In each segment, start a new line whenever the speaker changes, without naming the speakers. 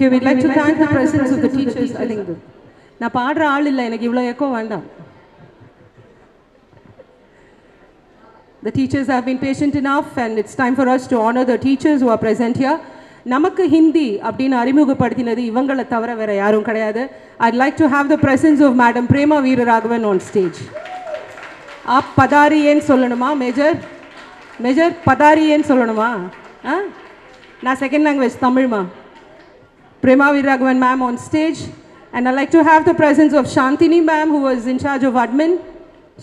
Okay, we'd like to thank the presence of the teachers. I think நான் பாடுற ஆள் இல்லை, எனக்கு இவ்வளோ எக்கோ வேண்டாம். The teachers have been patient enough and it's time for us to honor the teachers who are present here. நமக்கு ஹிந்தி அப்படின்னு அறிமுகப்படுத்தினது இவங்களை தவிர வேற யாரும் கிடையாது. I'd like to have the presence of Madam Prema Veeraraghavan on stage. ஆப் பதாரியேன்னு சொல்லணுமா மேஜர்? மேஜர் பதாரியேன்னு சொல்லணுமா? நான் செகண்ட் லாங்குவேஜ் தமிழ்மா. Prema Veeraraghavan ma'am on stage, and I'd like to have the presence of Shantini ma'am, who was in charge of admin.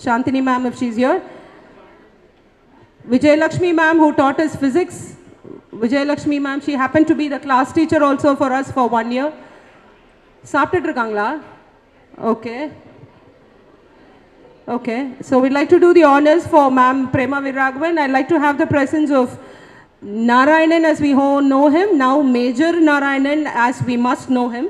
Shantini ma'am, if she's here. Vijay Lakshmi ma'am, who taught us physics. Vijay Lakshmi ma'am, she happened to be the class teacher also for us for 1 year. சாப்பிட்டுட்டு இருக்காங்களா? Okay. Okay, so we'd like to do the honors for ma'am Prema Veeraraghavan. I'd like to have the presence of Narayanan as we know him, now Major Narayanan as we must know him.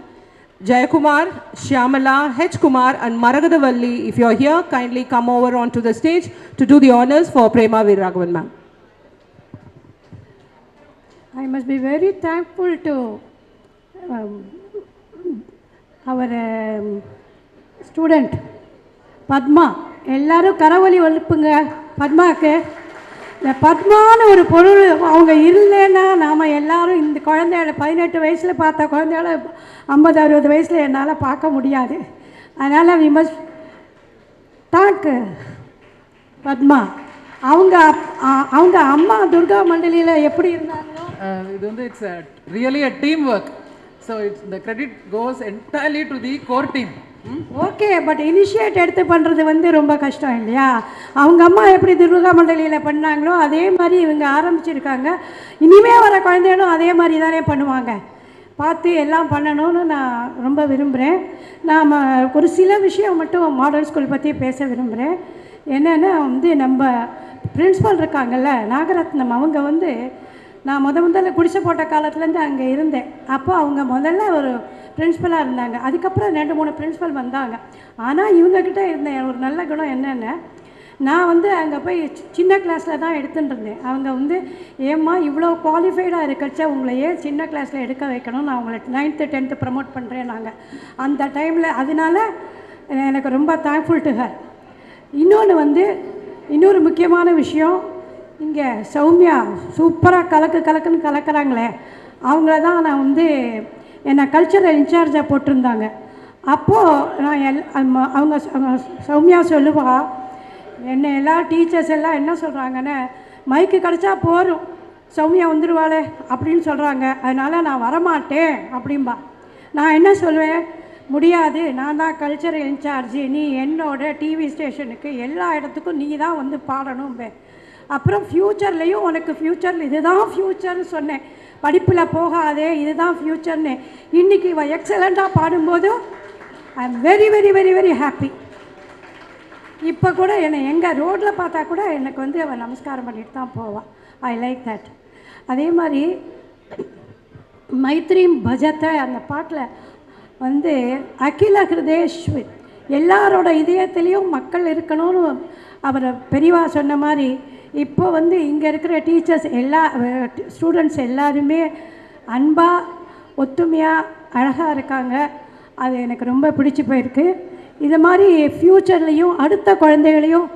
Jayakumar, Shyamala, H. Kumar and Maragadavalli, if you're here, kindly come over onto the stage to do the honors for Prema Veeraraghavan ma'am.
I must be very thankful to our student Padma. எல்லாரும் கரவொலி ஒழுப்புங்க பத்மாவுக்கு. இந்த பத்மான்னு ஒரு பொருள் அவங்க இல்லைன்னா நாம் எல்லோரும் இந்த குழந்தையோட 18 வயசில் பார்த்த குழந்தையோட 50-60 வயசில் என்னால் பார்க்க முடியாது. அதனால் வி மஸ்ட் தேங்க் பத்மா. அவங்க அம்மா துர்கா மண்டலியில் எப்படி இருந்தாங்களோ
இது வந்து it's really a team work. So it's the credit goes entirely to the core team.
Okay, but initiate எடுத்து பண்ணுறது வந்து ரொம்ப கஷ்டம் இல்லையா? அவங்க அம்மா எப்படி துர்கா மண்டலியில் பண்ணாங்களோ அதே மாதிரி இவங்க ஆரம்பிச்சிருக்காங்க. இனிமேல் வர குழந்தைகளும் அதே மாதிரி தானே பண்ணுவாங்க. பார்த்து எல்லாம் பண்ணணும்னு நான் ரொம்ப விரும்புகிறேன். நாம் ஒரு சில விஷயம் மட்டும் மாடல் ஸ்கூல் பற்றி பேச விரும்புகிறேன். என்னென்னா வந்து நம்ம பிரின்ஸிபல் இருக்காங்கல்ல நாகரத்னம், அவங்க வந்து நான் முதல்ல குடிசை போட்ட காலத்துலேருந்து அங்கே இருந்தேன். அப்போ அவங்க முதல்ல ஒரு பிரின்ஸிபலாக இருந்தாங்க. அதுக்கப்புறம் 2-3 பிரின்ஸிபல் வந்தாங்க. ஆனால் இவங்கக்கிட்ட இருந்த ஒரு நல்ல குணம் என்னென்னா, நான் வந்து அங்கே போய் சின்ன கிளாஸில் தான் எடுத்துகிட்டு இருந்தேன். அவங்க வந்து ஏம்மா இவ்வளோ குவாலிஃபைடாக இருக்கச்சா உங்களை ஏன் சின்ன கிளாஸில் எடுக்க வைக்கணும், நான் உங்களை 9th 10th ப்ரமோட் பண்ணுறேன் நாங்கள் அந்த டைமில். அதனால எனக்கு ரொம்ப தேங்க்ஃபுல் டு ஹர். இன்னொரு முக்கியமான விஷயம், இங்கே சௌமியா சூப்பராக கலக்குன்னு கலக்கிறாங்களே, அவங்கள தான் நான் வந்து என்னை கல்ச்சரல் இன்சார்ஜாக போட்டிருந்தாங்க. அப்போது நான் அவங்க சௌமியா சொல்லுவா, என்னை எல்லாம் டீச்சர்ஸ் எல்லாம் என்ன சொல்கிறாங்கன்னு, மைக்கு கிடச்சா போரும் சௌமியா வந்துடுவாளே அப்படின்னு சொல்கிறாங்க, அதனால் நான் வரமாட்டேன் அப்படின்பா. நான் என்ன சொல்லுவேன், முடியாது, நான் தான் கல்ச்சரல் இன்சார்ஜி, நீ என்னோட டிவி ஸ்டேஷனுக்கு எல்லா இடத்துக்கும் நீ தான் வந்து பாடணும். அப்புறம் ஃப்யூச்சர்லேயும் உனக்கு ஃப்யூச்சரில் இதுதான் ஃப்யூச்சர்னு சொன்னேன், படிப்பில் போகாதே இதுதான் ஃப்யூச்சர்னு. இன்றைக்கி இவள் எக்ஸலண்ட்டாக பாடும்போதும் I am very very very very happy. இப்போ கூட என்னை எங்கே ரோட்டில் பார்த்தா கூட எனக்கு வந்து அவள் நமஸ்காரம் பண்ணிட்டு தான் போவாள். I like that. அதே மாதிரி மைத்ரீம் பஜத்தை அந்த பாட்டில் வந்து அகில ஹிருதேஸ்வர் எல்லாரோட இதயத்துலேயும் மக்கள் இருக்கணும்னு அவர் பெரியவா சொன்ன மாதிரி, இப்போ வந்து இங்கே இருக்கிற டீச்சர்ஸ் ஸ்டூடெண்ட்ஸ் எல்லாருமே அன்பாக ஒத்துமையாக அழகாக இருக்காங்க. அது எனக்கு ரொம்ப பிடிச்சி போயிருக்கு. இது மாதிரி ஃப்யூச்சர்லேயும் அடுத்த குழந்தைகளையும்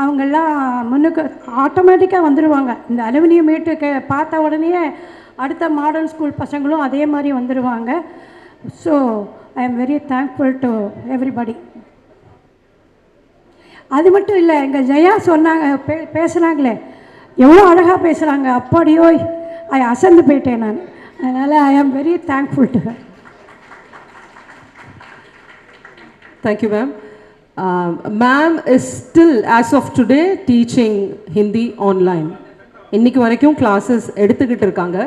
அவங்கெல்லாம் முன்னுக்கு ஆட்டோமேட்டிக்காக வந்துடுவாங்க. இந்த அலுமினியம் மீட்டுக்கு பார்த்த உடனே அடுத்த மாடர்ன் ஸ்கூல் பசங்களும் அதே மாதிரி வந்துடுவாங்க. So I am very thankful to everybody. அது மட்டும் இல்லை, எங்கள் ஜெயா சொன்னாங்க பேசுகிறாங்களே எவ்வளோ அழகாக பேசுகிறாங்க, அப்படியோ அசந்து போயிட்டேன் நான். அதனால் I am very thankful to her.
Thank you ma'am. Ma'am is still as of today teaching Hindi online. இன்னைக்கு வரைக்கும் classes எடுத்துக்கிட்டு இருக்காங்க.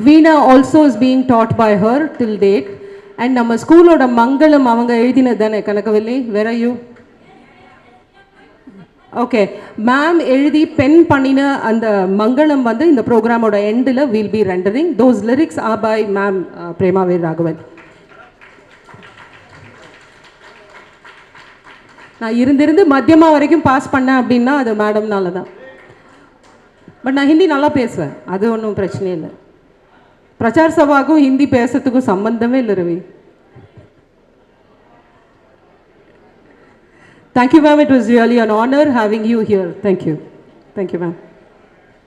Veena also is being taught by her till date. And நம்ம ஸ்கூலோட மங்களம் அவங்க எழுதினது தானே Kanagavalli? Where are you? Okay, ma'am எழுதி பென் பண்ணின அந்த மங்களம் வந்து இந்த ப்ரோக்ராமோட எண்டில் will be rendering. Those lyrics are by ma'am Prema Veeraraghavan. நான் இருந்து மத்தியமாக வரைக்கும் பாஸ் பண்ணேன் அப்படின்னா அது மேடம்னால தான். பட் நான் ஹிந்தி நல்லா பேசுவேன், அது ஒன்றும் பிரச்சனை இல்லை. பிரச்சார் சபாக்கும் ஹிந்தி பேசுறதுக்கும் சம்பந்தமே இல்லை Ravi. Thank you, ma'am. It was really an honor having you here. Thank you. Thank you, ma'am.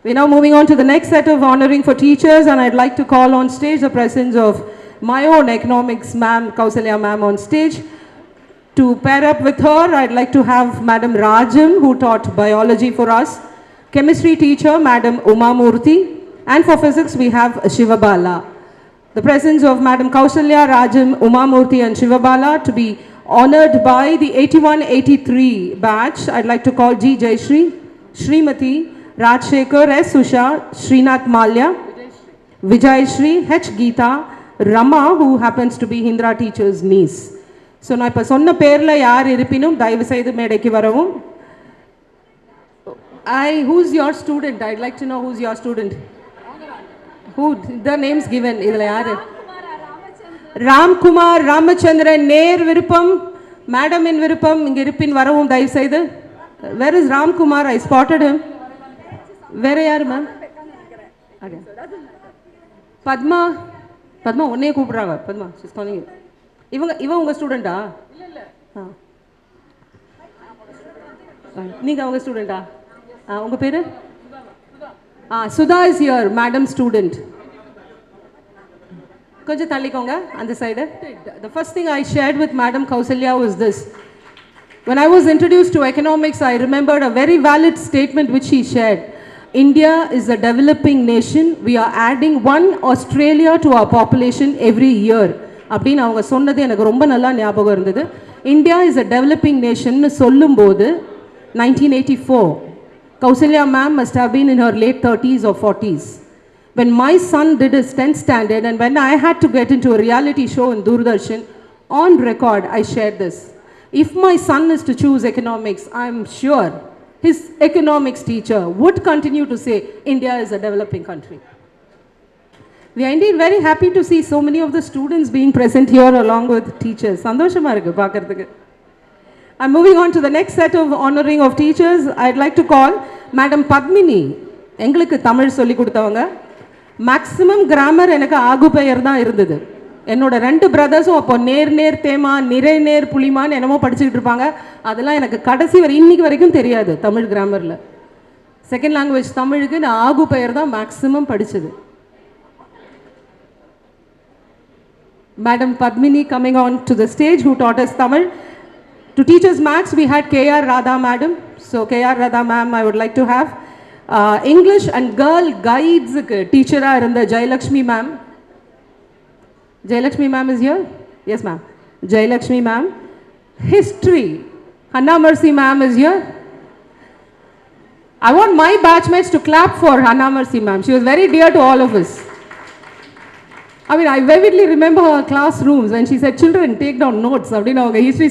We're now moving on to the next set of honoring for teachers, and I'd like to call on stage the presence of my own economics ma'am, Kausalya ma'am, on stage. To pair up with her, I'd like to have Madam Rajam, who taught biology for us, chemistry teacher, Madam Uma Murthy, and for physics, we have Shivabala. The presence of Madam Kausalya, Rajam, Uma Murthy, and Shivabala to be honored by the 81-83 batch. I'd like to call G. Jayashri, Srimati, Rajshekhar, S. Susha, Srinath Malya, Vijayashri, H. Geeta, Rama, who happens to be Hindra teacher's niece. So, நான் இப்போ சொன்ன பேரில் யார் இருப்பினும் தயவு செய்து மேடைக்கு வரவும். Who's your student? I'd like to know who's your student. Who? The names given. இதில் யார்? ராம்குமார் ராமச்சந்திரன். நேர் விருப்பம், மேடமின் விருப்பம் இங்கே இருப்பின் வரவும் தயவு செய்து. Where is Ramkumar? I spotted him. வேற யார் மேம்? பத்மா. பத்மா உன்னையே கூப்பிடுறாங்க. பத்மா சொன்னீங்க. இவன் உங்கள் ஸ்டூடெண்ட்டா? நீங்கள் அவங்க ஸ்டூடெண்ட்டா? உங்கள் பேர்? Sudha is here, madam student. கொஞ்சம் தள்ளிக்கோங்க அந்த side. The first thing I shared with Madam Kausalya was this. When I was introduced to economics, I remembered a very valid statement which she shared. India is a developing nation. We are adding one Australia to our population every year. அப்படின்னு அவங்க சொன்னது எனக்கு ரொம்ப நல்லா ஞாபகம் இருந்தது. India is a developing nation சொல்லும்போது 1984. Kausalya ma'am must have been in her late 30s or 40s. When my son did his 10th standard and when I had to get into a reality show in Doordarshan, on record I shared this. If my son is to choose economics, I'm sure his economics teacher would continue to say India is a developing country. We are indeed very happy to see so many of the students being present here along with teachers. சந்தோஷமா இருக்கு பார்க்கிறதுக்கு. I'm moving on to the next set of honoring of teachers. I'd like to call Madam Padmini. எங்களுக்கு தமிழ் சொல்லி கொடுத்தவங்க. Maximum grammar எனக்கு ஆகு பெயர் தான் இருந்தது. என்னோட 2 பிரதர்ஸும் அப்போ நேர் தேமா நேர் புளிமான்னு என்னமோ படிச்சுக்கிட்டு இருப்பாங்க. அதெல்லாம் எனக்கு கடைசி வரை இன்னைக்கு வரைக்கும் தெரியாது தமிழ் கிராமரில். செகண்ட் லாங்குவேஜ் தமிழுக்கு நான் ஆகு பெயர் தான் மேக்ஸிமம் படித்தது. Madam Padmini coming on to the stage, who taught us Tamil. To teach us maths, we had K.R. Radha madam. So K.R. Radha ma'am, I would like to have. English and girl guides teacher irundha Jayalakshmi ma'am. Jayalakshmi ma'am is here? Yes ma'am. Jayalakshmi ma'am. History, Hannah Mercy ma'am is here. I want my batchmates to clap for Hannah Mercy ma'am. She was very dear to all of us. I mean, I vividly remember her classrooms when she said, children, take down notes. History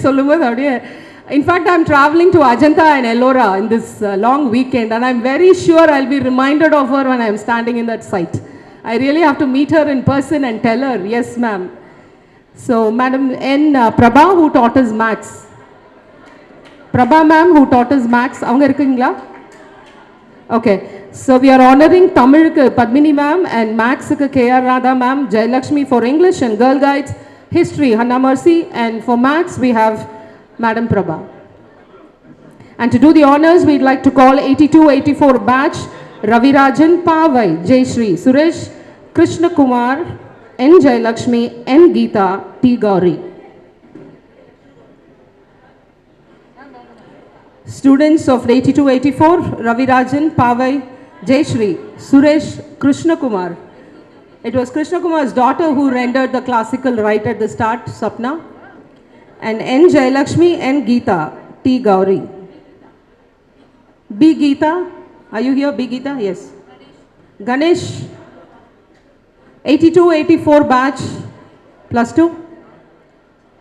in fact, I'm traveling to Ajanta and Ellora in this long weekend, and I'm very sure I'll be reminded of her when I'm standing in that site. I really have to meet her in person and tell her, yes, ma'am. So, Madam N. Prabha, who taught us maths. Prabha ma'am, who taught us maths. Avanga irukingla? Okay. So we are honoring Tamil Padmini ma'am and Maths K.R. Radha ma'am, Jayalakshmi for English and Girl Guides, History Hannah Mercy, and for Maths we have Madam Prabha. And to do the honors, we'd like to call 82-84 batch Ravirajan, Pavai, Jayashri, Suresh, Krishna Kumar, N. Jayalakshmi, N. Geeta, T. Gauri. Students of 82-84, Ravirajan, Pavai, Jayashri, Suresh, Krishna Kumar. It was Krishna Kumar's daughter who rendered the classical right at the start, Sapna. And N. Jayalakshmi, N. Geeta, T. Gauri. B. Geeta, are you here? B. Geeta? Yes. Ganesh, 82-84 batch, +2.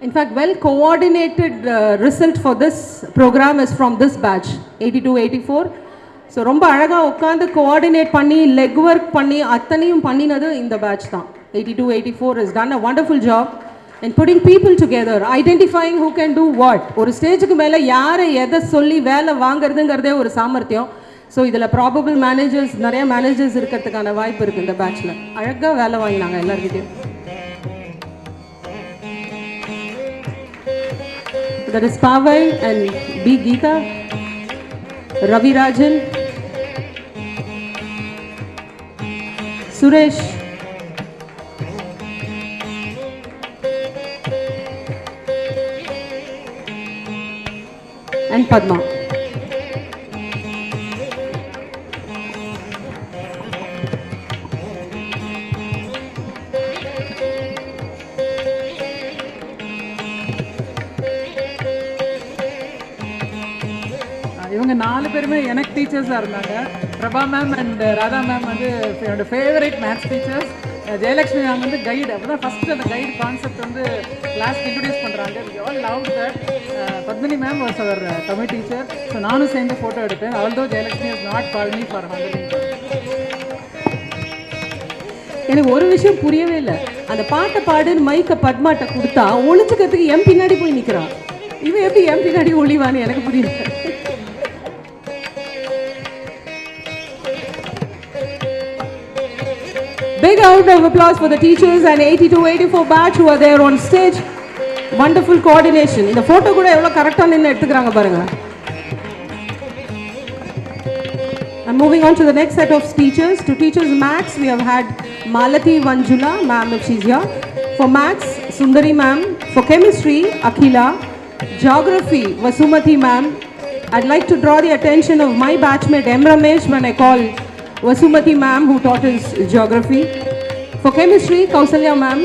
In fact, well coordinated result for this program is from this batch, 82-84. So ரொம்ப அழகா உட்கார்ந்து coordinate பண்ணி leg work பண்ணி அத்தனையும் பண்ணினது இந்த batch தான். 82-84 has done a wonderful job in putting people together, identifying who can do what. ஒரு ஸ்டேஜுக்கு மேலே யாரை எதை சொல்லி வேலை வாங்குறதுங்கிறதே ஒரு சாமர்த்தியம். ஸோ இதில் ப்ராபபிள் மேனேஜர்ஸ் நிறைய மேனேஜர்ஸ் இருக்கிறதுக்கான வாய்ப்பு இருக்குது இந்த பேட்சில். அழகாக வேலை வாங்கினாங்க எல்லாருக்கிட்டையும். That is Pavai and B. Geeta, Ravi Rajan, Suresh, and Padma.
இவங்க 4 பேருமே எனக்கு டீச்சர்ஸாக இருந்தாங்க. Prabha ma'am and Radha ma'am வந்து என்னோட favourite maths teachers. Jayalakshmi ma'am வந்து கைடு. அப்போ தான் ஃபஸ்ட்டு அந்த கைடு கான்செப்ட் வந்து கிளாஸ்க்கு இன்ட்ரடியூஸ் பண்ணுறாங்க. We all love that. Padmini ma'am was our Tamil teacher. So நானும் சேர்ந்து ஃபோட்டோ எடுத்தேன். Although Jayalakshmi is not call me for hundred.
எனக்கு ஒரு விஷயம் புரியவே இல்லை. அந்த பாட்டை பாடுன்னு மைக்கை பத்மாட்ட கொடுத்தா ஒழிச்சுக்கிறதுக்கு என் பின்னாடி போய் நிற்கிறான். இவன் எப்படி என் பின்னாடி ஒளிவான்னு எனக்கு புரியல. Big round of applause for the teachers and 82-84 batch who are there on stage. Wonderful coordination. இந்த photo கூட எவ்வளவு கரெக்டா நின்னு எடுத்துக்கறாங்க பாருங்க. I'm moving on to the next set of teachers. To teachers Maths, we have had Malati Vanjula, ma'am if she's here. For Maths, Sundari ma'am. For Chemistry, Akhila. Geography, Vasumati ma'am. I'd like to draw the attention of my batchmate M. Ramesh when I call Vasumati ma'am who taught us geography. For chemistry, Kausalya ma'am,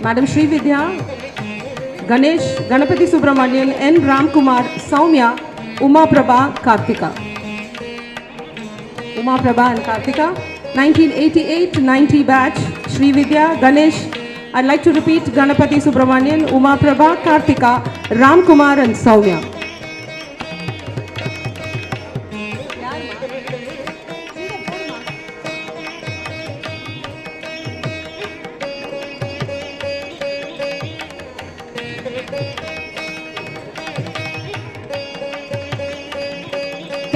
Madam Sri Vidya, Ganesh, Ganapati Subramanian, N. Ramkumar, Saumya, Uma Prabha, Karthika. Uma Prabha and Karthika. 1988-90 batch, Sri Vidya, Ganesh. I'd like to repeat Ganapati Subramanian, Uma Prabha, Karthika, Ramkumar and Saumya.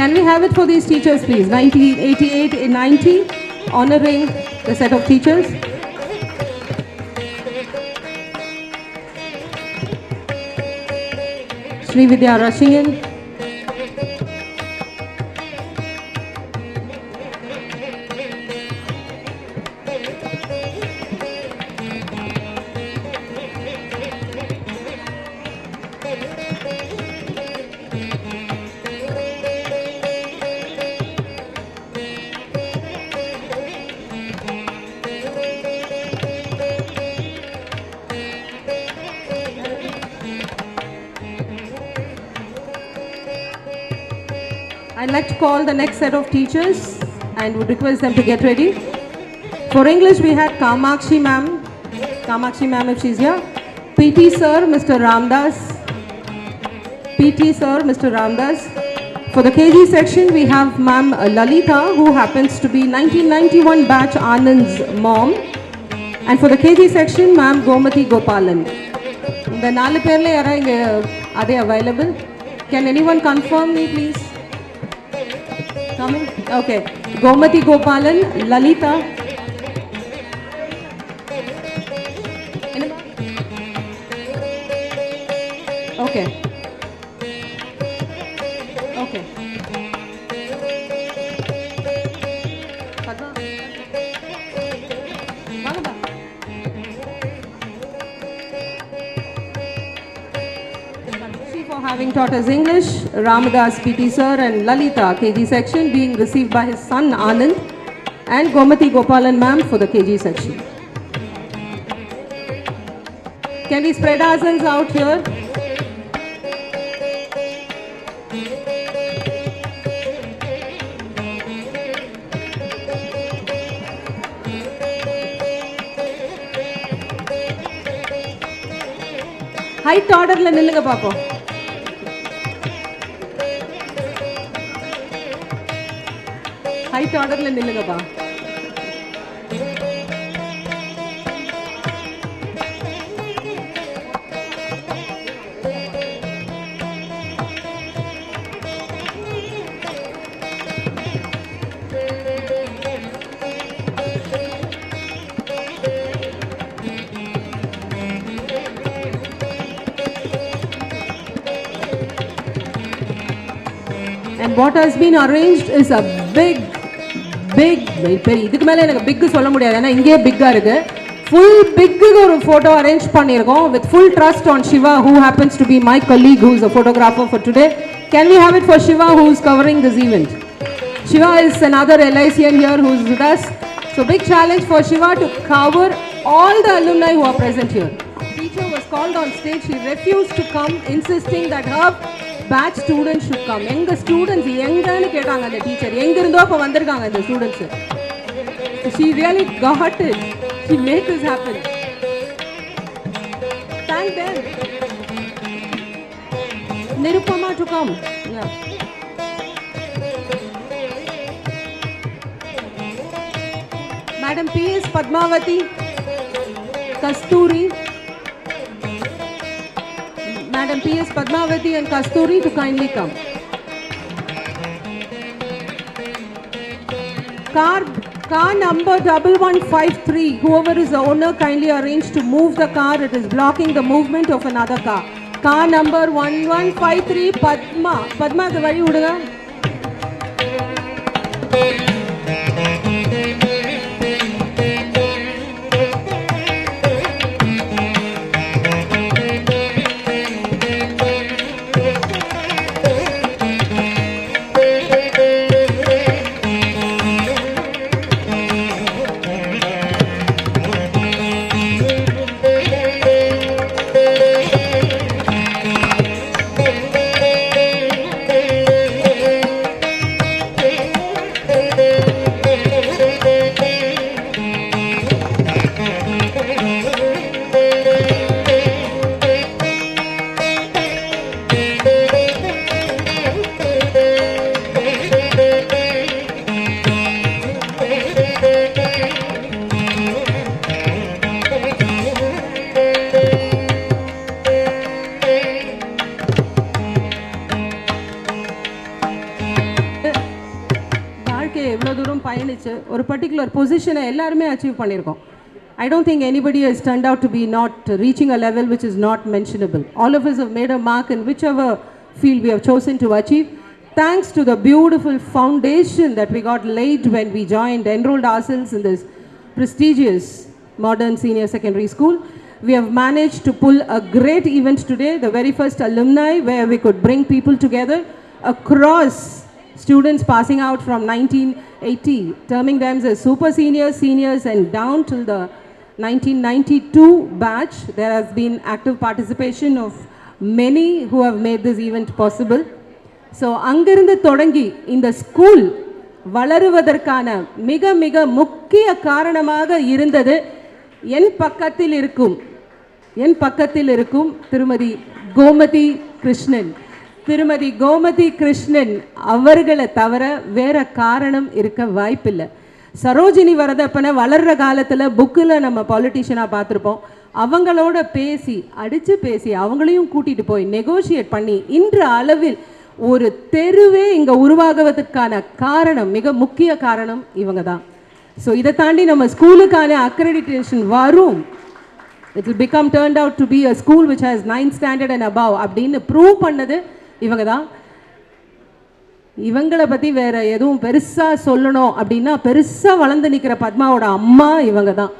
Can we have it for these teachers, please? 1988 and 90, honoring the set of teachers. Sri Vidya rushing in. I'd like to call the next set of teachers and would request them to get ready. For English, we had Kamakshi ma'am. Kamakshi ma'am if she's here. PT sir, Mr. Ramdas. PT sir, Mr. Ramdas. For the KG section, we have ma'am Lalita, who happens to be 1991 batch Anand's mom. And for the KG section, ma'am Gomati Gopalan. The 4 பேர்ல யாரா இங்க are they available? Can anyone confirm me please? Coming? Okay. Gomati Gopalan, Lalita. Okay. Okay. Padma. Vanga. For having taught us English, Ramadas PT sir and Lalita KG section being received by his son Anand and Gomati Gopalan ma'am for the KG section. Can we spread ourselves out here? Height order la nilunga paapom. Height order la nilunga pa. And what has been arranged is a big இதுக்கு மேலே எனக்கு big சொல்ல முடியாது, ஏன்னா இங்கே பிக்காக இருக்கு. Full பிக்கு ஒரு ஃபோட்டோ அரேஞ்ச் பண்ணியிருக்கோம் with full trust on Shiva, who happens to be my colleague, who is a photographer for today. Can we have it for Shiva, who is covering this event? Shiva is another LICian here who is with us. So big challenge for Shiva to cover all the alumni who are present here. Teacher was called on stage. She refused to come, insisting that her batch students should come. எங்க students எங்கன்னு கேட்டாங்க அந்த teacher. எங்க இருந்தோ அப்ப வந்திருக்காங்க இந்த students. She really got it. She made this happen. Thank them. Nirupama to come. Yeah. Madam P.S. Padmavati, Kasturi. Madam P.S. Padmavati and Kasturi to kindly come. Car number 1153, whoever is the owner, kindly arrange to move the car. It is blocking the movement of another car. Car number 1153, Padma, the vadi udunga. ஒரு particular பொசிஷனை எல்லாருமே achieve பண்ணியிருக்கோம். I don't think anybody has turned out to be not reaching a level which is not mentionable. All of us have made a mark in whichever field we have chosen to achieve. Thanks to the beautiful foundation that we got laid when we enrolled ourselves in this prestigious modern senior secondary school, we have managed to pull a great event today, the very first alumni, where we could bring people together across students passing out from 1980, terming them as super seniors, seniors, and down till the 1992 batch. There has been active participation of many who have made this event possible. So, அங்கிருந்து தொடங்கி இந்த school வளருவதற்கான மிக மிக முக்கிய காரணமாக இருந்தது என் பக்கத்தில் இருக்கும் திருமதி கோமதி கிருஷ்ணன். திருமதி கோமதி கிருஷ்ணன் அவர்களை தவிர வேற காரணம் இருக்க வாய்ப்பில்லை. சரோஜினி வரதப்பனை வளர்ற காலத்தில் புக்கில் நம்ம பாலிட்டிஷியனாக பார்த்துருப்போம். அவங்களோட அடித்து பேசி அவங்களையும் கூட்டிகிட்டு போய் நெகோஷியேட் பண்ணி இன்று அளவில் ஒரு தெருவே இங்கே உருவாகுவதற்கான காரணம், மிக முக்கிய காரணம் இவங்க தான். ஸோ இதை தாண்டி நம்ம ஸ்கூலுக்கான அக்ரெடிட்டேஷன் வரும். It will become turned out to be a school which has 9th standard and above அப்படின்னு ப்ரூவ் பண்ணது இவங்க தான். இவங்களை பற்றி வேற எதுவும் பெருசாக சொல்லணும் அப்படின்னா பெருசாக வளர்ந்து நிற்கிற பத்மாவோட அம்மா இவங்க தான்.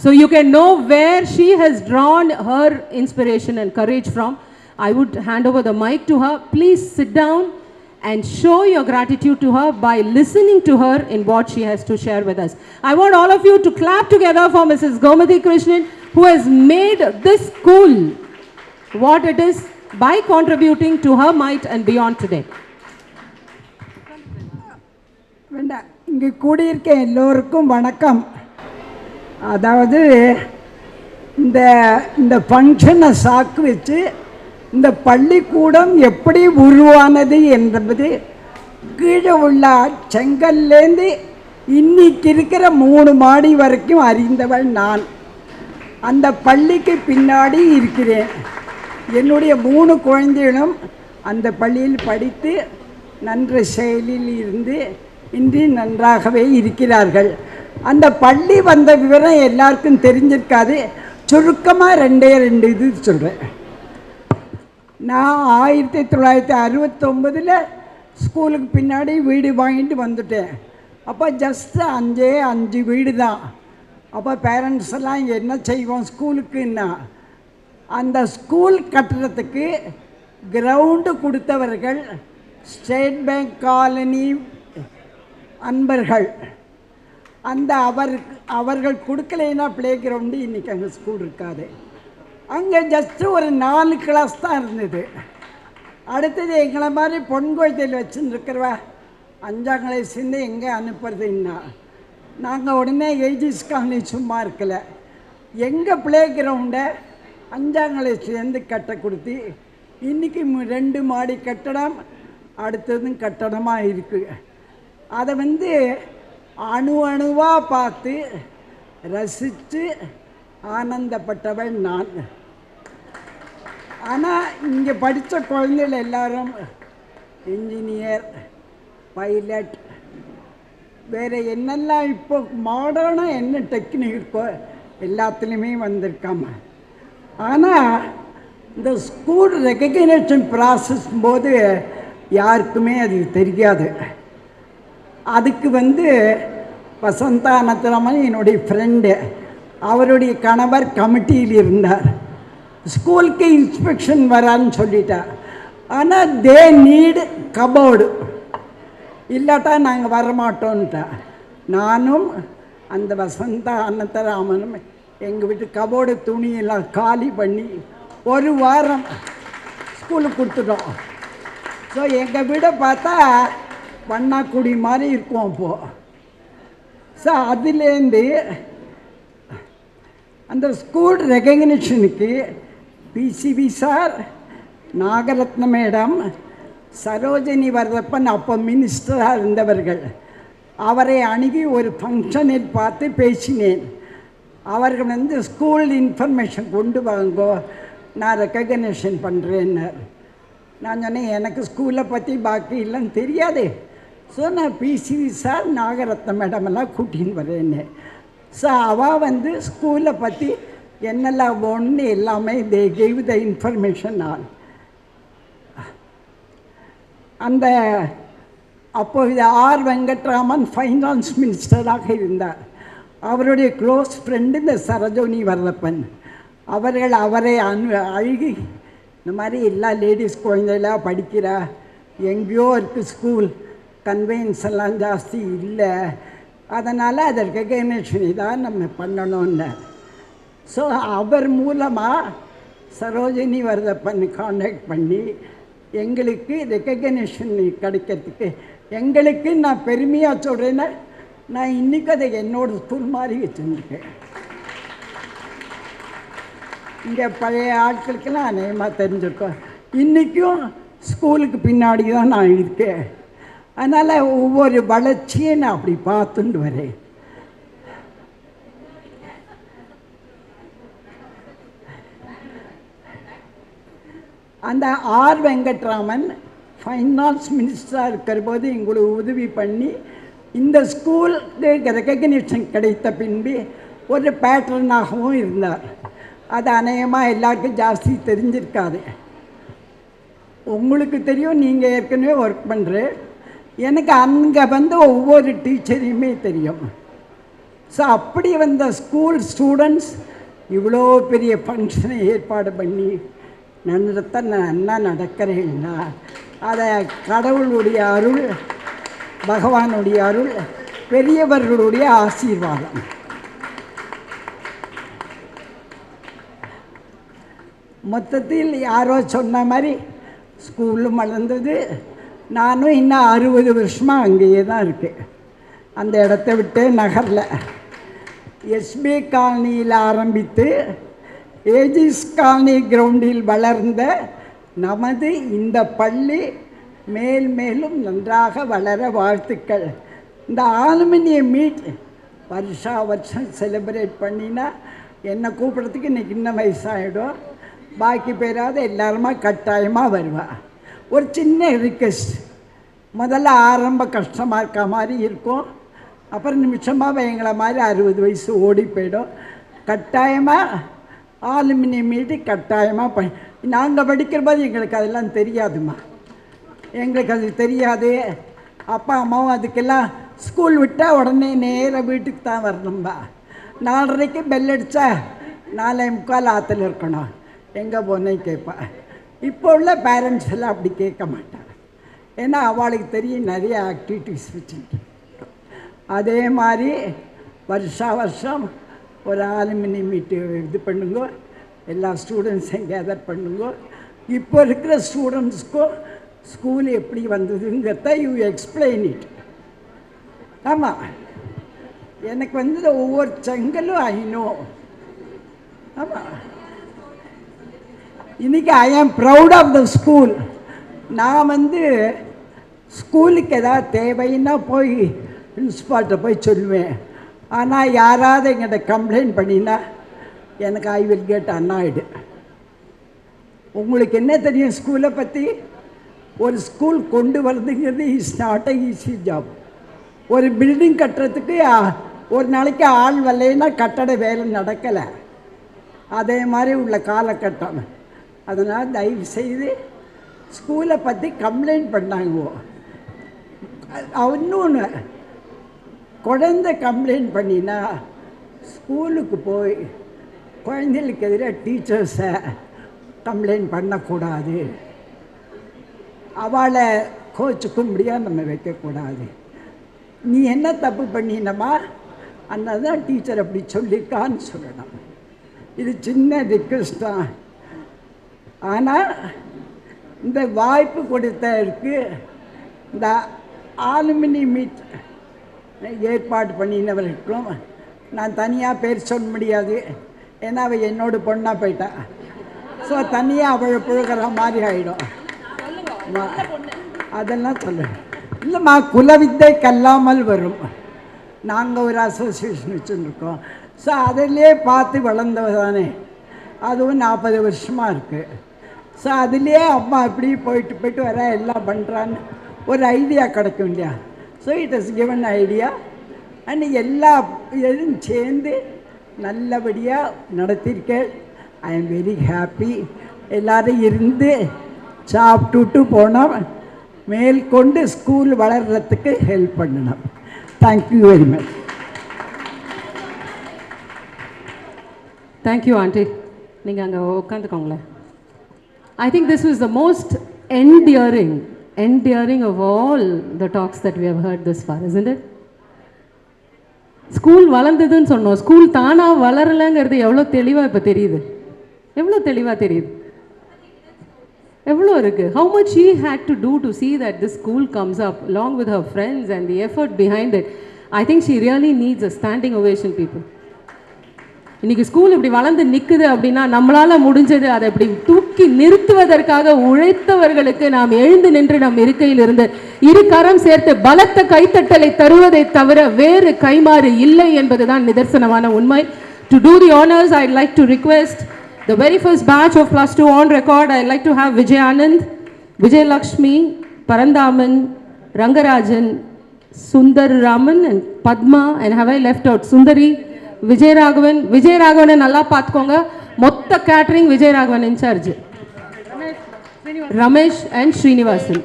So you can know where she has drawn her inspiration and courage from. I would hand over the mic to her. Please sit down and show your gratitude to her by listening to her in what she has to share with us. I want all of you to clap together for Mrs. Gomati Krishnan, who has made this school what it is by contributing to her might and beyond today.
இங்கே கூடியிருக்க எல்லோருக்கும் வணக்கம். அதாவது இந்த ஃபங்க்ஷனை சாக்கு வச்சு இந்த பள்ளிக்கூடம் எப்படி உருவானது என்பது கீழே உள்ள செங்கல்லேருந்து இன்னைக்கு இருக்கிற 3 மாடி வரைக்கும் அறிந்தவள் நான். அந்த பள்ளிக்கு பின்னாடி இருக்கிறேன். என்னுடைய 3 குழந்தைகளும் அந்த பள்ளியில் படித்து நன்ற செயலில் இருந்து இன்று நன்றாகவே இருக்கிறார்கள். அந்த பள்ளி வந்த விவரம் எல்லாருக்கும் தெரிஞ்சிருக்காது. சுருக்கமாக 2 இது சொல்கிறேன். நான் 1969 ஸ்கூலுக்கு பின்னாடி வீடு வாங்கிட்டு வந்துட்டேன். அப்போ ஜஸ்ட்டு 5 வீடு தான். அப்போ பேரண்ட்ஸ் எல்லாம் என்ன செய்வோம் ஸ்கூலுக்குன்னா, அந்த ஸ்கூல் கட்டுறதுக்கு கிரவுண்டு கொடுத்தவர்கள் ஸ்டேட் பேங்க் காலனி அன்பர்கள். அந்த அவர்கள் கொடுக்கலைன்னா ப்ளே கிரவுண்டு இன்றைக்கி அங்கே ஸ்கூல் இருக்காது. அங்கே ஜஸ்ட்டு ஒரு 4 கிளாஸ் தான் இருந்தது. அடுத்தது எங்களை மாதிரி பொன் குழந்தையில் வச்சுருக்கிறவ 5ஆம் கிளாஸ்லேருந்து எங்கே அனுப்புறதுன்னா, நாங்கள் உடனே ஏஜிஸ் காலனி சும்மா இருக்கலை, எங்கள் ப்ளே கிரவுண்டை 5ஆம் கிளாஸ்லேருந்து கட்ட கொடுத்து இன்றைக்கி 2 மாடி கட்டடம், அடுத்ததும் கட்டடமாக இருக்குது. அதை அணுவாக பார்த்து ரசித்து ஆனந்தப்பட்டவள் நான். ஆனால் இங்கே படித்த குழந்தைகள் எல்லாரும் இன்ஜினியர், பைலட், வேறு என்னெல்லாம் இப்போ மாடர்னாக என்ன டெக்னிக் இருக்கோ எல்லாத்துலேயுமே வந்திருக்காம. ஆனால் இந்த ஸ்கூல் ரெகக்னேஷன் ப்ராசஸ் போது யாருக்குமே அது தெரியாது. அதுக்கு வசந்தா அனந்தராமன் என்னுடைய ஃப்ரெண்டு, அவருடைய கணவர் கமிட்டியில் இருந்தார். ஸ்கூலுக்கு இன்ஸ்பெக்ஷன் வரான்னு சொல்லிட்டார். ஆனால் தே நீடு கபோர்டு, இல்லாட்டா நாங்கள் வரமாட்டோன்ட்டா. நானும் அந்த வசந்தா அனந்தராமனும் எங்கள் வீட்டு கபோர்டு துணியெல்லாம் காலி பண்ணி 1 வாரம் ஸ்கூலுக்கு கொடுத்துட்டோம். ஸோ எங்கள் வீடை பார்த்தா வண்ணாக்குடி மாதிரி இருக்கும் அப்போது. ஸோ அதுலேருந்து அந்த ஸ்கூல் ரெகக்னிஷனுக்கு PCV sir, Nagaratna madam, Sarojini Varadappan அப்போ மினிஸ்டராக இருந்தவர்கள், அவரை அணுகி ஒரு ஃபங்க்ஷனில் பார்த்து பேசினேன். அவர்கள் ஸ்கூல் இன்ஃபர்மேஷன் கொண்டு வாங்கோ, நான் ரெக்கக்னேஷன் பண்ணுறேன்னார். நான் சொன்னேன், எனக்கு ஸ்கூலை பற்றி பாக்கி இல்லைன்னு தெரியாது. ஸோ நான் பிசிவி சார், நாகரத்ன மேடமெல்லாம் கூட்டின்னு வரேன்னு. ஸோ அவள் ஸ்கூலை பற்றி என்னெல்லாம் வேணும்னு எல்லாமே they gave the information on. அந்த அப்போது ஆர் வெங்கட்ராமன் ஃபைனான்ஸ் மினிஸ்டராக இருந்தார். அவருடைய க்ளோஸ் ஃப்ரெண்டு இந்த சரோஜினி வரதப்பன். அவர்கள் அவரை அழுகி, இந்த மாதிரி எல்லா லேடிஸ் குழந்தைலாம் படிக்கிறா, எங்கேயோ இருக்குது ஸ்கூல், கன்வென்ஸ் எல்லாம் ஜாஸ்தி இல்லை, அதனால் அதை ரெகக்னேஷன் தான் நம்ம பண்ணணும்னு. ஸோ அவர் மூலமாக சரோஜினி வரதப்பன் கான்டாக்ட் பண்ணி எங்களுக்கு ரெகக்னேஷன் கிடைக்கிறதுக்கு, எங்களுக்கு நான் பெருமையாக சொல்கிறேன்னா, நான் இன்றைக்கி அதை என்னோடய ஸ்கூல் மாதிரி வச்சுருக்கேன். இங்கே பழைய ஆட்களுக்கெல்லாம் அநேகமாக தெரிஞ்சிருக்கோம். இன்றைக்கும் ஸ்கூலுக்கு பின்னாடி தான் நான் இருக்கேன். அதனால் ஒவ்வொரு வளர்ச்சியை நான் அப்படி பார்த்துட்டு வரேன். அந்த ஆர் வெங்கட்ராமன் ஃபைனான்ஸ் மினிஸ்டராக இருக்கிற போது எங்களுக்கு உதவி பண்ணி இந்த ஸ்கூல் ரெகக்னிஷன் கிடைத்த பின்பு ஒரு பேட்டர்னாகவும் இருந்தார். அது அநேகமாக எல்லாருக்கும் ஜாஸ்தி தெரிஞ்சிருக்காது. உங்களுக்கு தெரியும், நீங்கள் ஏற்கனவே ஒர்க் பண்ணுறேன். எனக்கு அங்கே ஒவ்வொரு டீச்சரையுமே தெரியும். ஸோ அப்படி வந்த ஸ்கூல் ஸ்டூடெண்ட்ஸ் இவ்வளோ பெரிய ஃபங்க்ஷனை ஏற்பாடு பண்ணி என்ன நடக்கிறேன்னா, அதை கடவுளுடைய அருள், பகவானுடைய அருள், பெரியவர்களுடைய ஆசீர்வாதம். மொத்தத்தில் யாரோ சொன்ன மாதிரி ஸ்கூலும் வளர்ந்தது. நானும் இன்னும் 60 வருஷமாக அங்கேயே தான் இருக்கேன். அந்த இடத்த விட்டு நகரில் எஸ்பி காலனியில் ஆரம்பித்து ஏஜிஸ் காலனி கிரவுண்டில் வளர்ந்த நமது இந்த பள்ளி மேல் மேலும் நன்றாக வளர வாழ்த்துக்கள். இந்த ஆலுமினிய மீட் வருஷம் செலிப்ரேட் பண்ணினா என்னை கூப்பிட்றதுக்கு இன்றைக்கி இன்னும் வயசாகிடும். பாக்கி பேராவது எல்லாருமா கட்டாயமாக வருவா. ஒரு சின்ன ரிக்வெஸ்ட், முதல்ல ஆரம்ப கஷ்டமாக இருக்க மாதிரி இருக்கும், அப்புறம் நிமிஷமாக எங்களை மாதிரி 60 வயசு ஓடி போயிடும். கட்டாயமாக ஆலுமினியம் மீட்டு கட்டாயமாக நாங்கள் படிக்கிற போது எங்களுக்கு அதெல்லாம் தெரியாதுமா. எங்களுக்கு அது தெரியாது. அப்பா அம்மாவும் அதுக்கெல்லாம் ஸ்கூல் விட்டால் உடனே நேராக வீட்டுக்கு தான் வரணும்பா. 4:30 பெல் அடித்தா 4:45 ஆற்றுல இருக்கணும். எங்கே போனேன்னு கேட்பா. இப்போ உள்ள பேரண்ட்ஸ் எல்லாம் அப்படி கேட்க மாட்டாங்க. ஏன்னா அவளுக்கு தெரியும் நிறைய ஆக்டிவிட்டீஸ் வச்சுட்டு. அதே மாதிரி வருஷம் ஒரு ஆலுமினி மீட்டு இது பண்ணுங்க, எல்லா ஸ்டூடெண்ட்ஸையும் கேதர் பண்ணுங்க. இப்போ இருக்கிற ஸ்டூடெண்ட்ஸ்க்கும் ஸ்கூல் எப்படி வந்ததுங்கிறத யூ எக்ஸ்பிளைன் இட். ஆமாம், எனக்கு வந்து ஒவ்வொரு செங்கலும் ஐநோ. ஆமாம், இன்றைக்கி ஐ ஆம் ப்ரவுட் ஆஃப் த ஸ்கூல். நான் வந்து ஸ்கூலுக்கு எதாவது தேவைன்னா போய் பிரின்ஸ்பால்கிட்ட போய் சொல்லுவேன். ஆனால் யாராவது எங்கிட்ட கம்ப்ளைண்ட் பண்ணினா எனக்கு ஐ வில் கெட் அன்னாய்டு. உங்களுக்கு என்ன தெரியும் ஸ்கூலை பற்றி? ஒரு ஸ்கூல் கொண்டு வரதுங்கிறது is not a easy job. ஒரு பில்டிங் கட்டுறதுக்கு ஒரு நாளைக்கு ஆள் வரலைன்னா கட்டட வேலை நடக்கலை. அதே மாதிரி உள்ள காலகட்டம். அதனால் தயவு செய்து ஸ்கூலை பற்றி கம்ப்ளைண்ட் பண்ணாங்க. இன்னொன்று, குழந்தை கம்ப்ளைண்ட் பண்ணினா ஸ்கூலுக்கு போய் குழந்தைகளுக்கு எதிராக டீச்சர்ஸை கம்ப்ளைண்ட் பண்ணக்கூடாது. அவளை கோச்சுக்கும்படியாக நம்ம வைக்கக்கூடாது. நீ என்ன தப்பு பண்ணினமா அதனால தான் டீச்சர் அப்படி சொல்லியிருக்கான்னு சொல்லணும். இது சின்ன ரிக்வெஸ்ட் தான். ஆனால் இந்த வாய்ப்பு கொடுத்ததற்கு இந்த ஆலுமினி மீட் ஏற்பாடு பண்ணினவர்களுக்கும் நான் தனியாக பேர் சொல்ல முடியாது. ஏன்னா அவள் என்னோட பொண்ணாக போயிட்டா. ஸோ தனியாக அவளை புழுகிற மாதிரி ஆகிடும். அதெல்லாம் சொல்லுவேன். இல்லைம்மா, குலவித்தை கல்லாமல் வரும். நாங்கள் ஒரு அசோசியேஷன் வச்சுருக்கோம். ஸோ அதிலே பார்த்து வளர்ந்தவ தானே. அதுவும் 40 வருஷமாக இருக்குது. ஸோ அதுலேயே அம்மா இப்படி போயிட்டு வர எல்லாம் பண்ணுறான்னு ஒரு ஐடியா கிடைக்கும் இல்லையா? So it is given idea. And எல்லா இதுவும் சேர்ந்து நல்லபடியாக நடத்தியிருக்கேன். I am very happy. எல்லோரும் இருந்து சாப்பிட்டுட்டு போனோம். மேற்கொண்டு ஸ்கூல் வளர்கிறதுக்கு ஹெல்ப் பண்ணணும். Thank you very much.
Thank you aunty. நீங்கள் அங்கே உட்காந்துக்கோங்களேன். I think this was the most endearing of all the talks that we have heard this far, isn't it? School வளர்ந்ததுன்னு சொன்னோம். ஸ்கூல் தானாக வளரலைங்கிறது எவ்வளோ தெளிவாக இப்போ தெரியுது. எவ்வளோ தெளிவாக தெரியுது. எவ்வளோ இருக்குது. How much she had to do to see that this school comes up along with her friends and the effort behind it. I think she really needs a standing ovation, people. இன்றைக்கி school இப்படி வளர்ந்து நிற்குது அப்படின்னா நம்மளால் முடிஞ்சது அதை இப்படி தூக்கி நிறுத்துவதற்காக உழைத்தவர்களுக்கு நாம் எழுந்து நின்று நம் இருக்கையில் இருந்து இரு கரம் சேர்த்து பலத்த கைத்தட்டலை தருவதை தவிர வேறு கைமாறு இல்லை என்பதுதான் நிதர்சனமான உண்மை. To do the honors, I'd like to request the very first batch of +2 on record. I'd like to have Vijay Anand, Vijay Lakshmi, Parandaman, Rangarajan, Sundar Raman and Padma, and have I left out Sundari, Vijay ராகவனை நல்லா பார்த்துக்கோங்க. மொத்த catering Vijay Raghavan incharge. Ramesh and Srinivasan.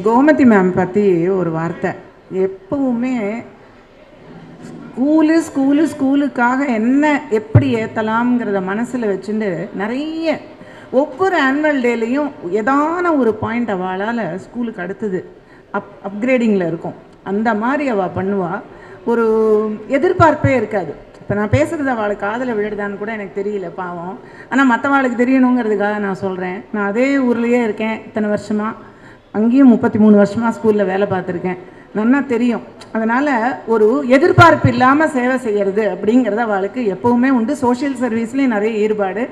Gomathi ma'am பற்றி ஒரு வார்த்தை. எப்பவுமே ஸ்கூலுக்காக என்ன எப்படி ஏற்றலாம்ங்கிறத மனசில் வச்சுட்டு நிறைய ஒவ்வொரு ஆனுவல் டேலையும் ஏதான ஒரு பாயிண்ட் அவளால் ஸ்கூலுக்கு அடுத்தது அப்கிரேடிங்கில் இருக்கும். அந்த மாதிரி அவள் பண்ணுவாள். ஒரு எதிர்பார்ப்பே இருக்காது. இப்போ நான் பேசுகிறது அவளுக்கு காதில் விழுதான்னு கூட எனக்கு தெரியல பாவம். ஆனால் மற்றவாளுக்கு தெரியணுங்கிறதுக்காக நான் சொல்கிறேன். நான் அதே ஊர்லேயே இருக்கேன் இத்தனை வருஷமாக. அங்கேயும் 33 வருஷமாக ஸ்கூலில் வேலை பார்த்துருக்கேன். நல்லா தெரியும். அதனால் ஒரு எதிர்பார்ப்பு இல்லாமல் சேவை செய்கிறது அப்படிங்கிறது அவளுக்கு எப்போவுமே உண்டு. சோஷியல் சர்வீஸ்லேயும் நிறைய ஈடுபாடு.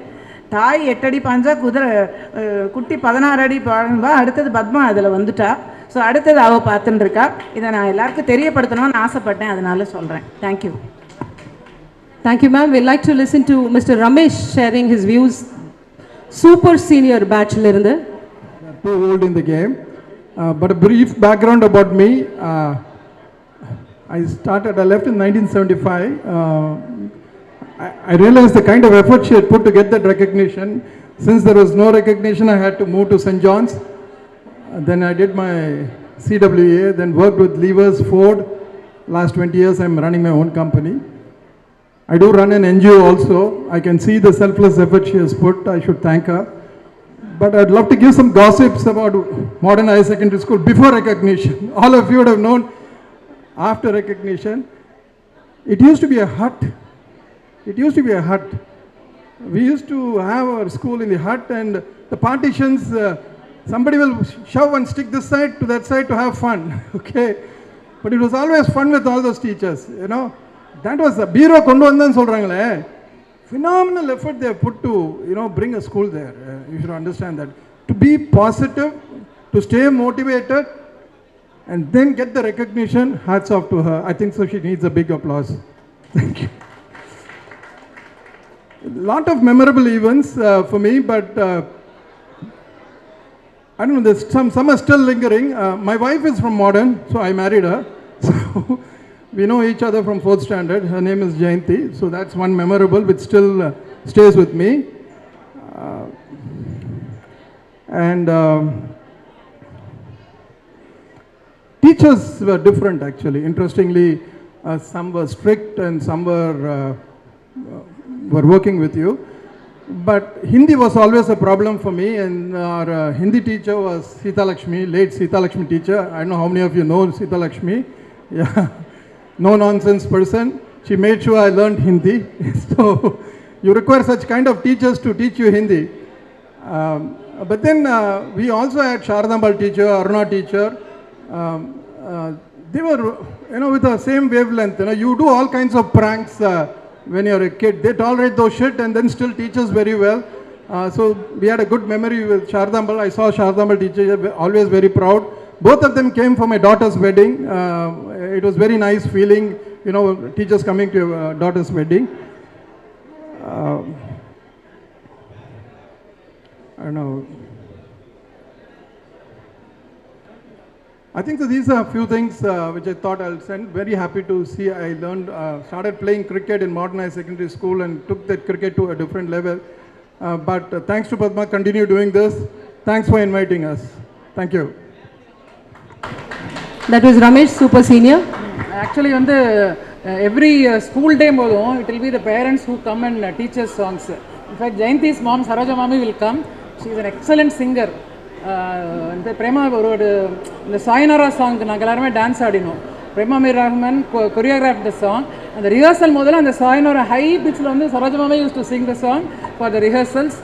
தாய் 8 அடி பாஞ்சா குட்டி 16 அடி பாழும்பா. அடுத்தது பத்மா அதில் வந்துட்டா. ஸோ அடுத்தது அவள் பார்த்துட்டுருக்கா. இதை நான் எல்லாருக்கும் தெரியப்படுத்தணும்னு ஆசைப்பட்டேன். அதனால சொல்கிறேன். Thank you.
Thank you, ma'am. We'd like to listen to Mr. Ramesh sharing his views. Super senior bachelor in the.
Too old in the game. But a brief background about me. I left in 1975. I realized the kind of effort she had put to get that recognition. Since there was no recognition, I had to move to St. John's. Then I did my CWA, then worked with Levers, Ford. Last 20 years, I'm running my own company. I do run an NGO also. I can see the selfless effort she has put. I should thank her. But I'd love to give some gossips about Modern Higher Secondary School before recognition. All of you would have known after recognition. It used to be a hut. It used to be a hut. We used to have our school in the hut, and the partitions, somebody will shove and stick this side to that side to have fun. Okay? But it was always fun with all those teachers, you know. That was a bureau kondu vandan solrangale. Phenomenal effort they have put to, you know, bring a school there. You should understand that. To be positive, to stay motivated, and then get the recognition, hats off to her. I think so she needs a big applause. Thank you. A lot of memorable events for me, but I don't know, there's some are still lingering. My wife is from Modern, so I married her. So we know each other from 4th standard. Her name is Jayanti, so that's one memorable which still stays with me. Teachers were different actually. Interestingly, some were strict and some were working with you. But Hindi was always a problem for me, and our Hindi teacher was Sita Lakshmi, late Sita Lakshmi teacher. I don't know how many of you know Sita Lakshmi. Yeah, no nonsense person. She made sure I learned Hindi. So you require such kind of teachers to teach you Hindi. But then we also had Sharadambal teacher, Aruna teacher. They were, you know, with the same wavelength. You know, you do all kinds of pranks when you're a kid. They tolerate those shit and then still teach us very well. So we had a good memory with Sharadambal. I saw Sharadambal teacher, always very proud. Both of them came for my daughter's wedding. It was very nice feeling, you know, teachers coming to your daughter's wedding. I don't know. I think that these are a few things which I thought I'll send. Very happy to see I learned, started playing cricket in Modern High Secondary School and took that cricket to a different level. But thanks to Padma, continue doing this. Thanks for inviting us. Thank you.
That was Ramesh, super senior.
Actually, every school day, it will be the parents who come and teach us songs. In fact, Jayanti's mom, Saroja Mami, will come. She is an excellent singer. இந்த பிரேமா இந்த சாயனரா சாங்க்கு நாங்கள் எல்லாருமே dance ஆடினோம். Prema Mir Rahman choreograph the song. அந்த rehearsal முதல்ல அந்த sayonara high பிச்சில் சரோஜமாமே use to sing the song for the rehearsals.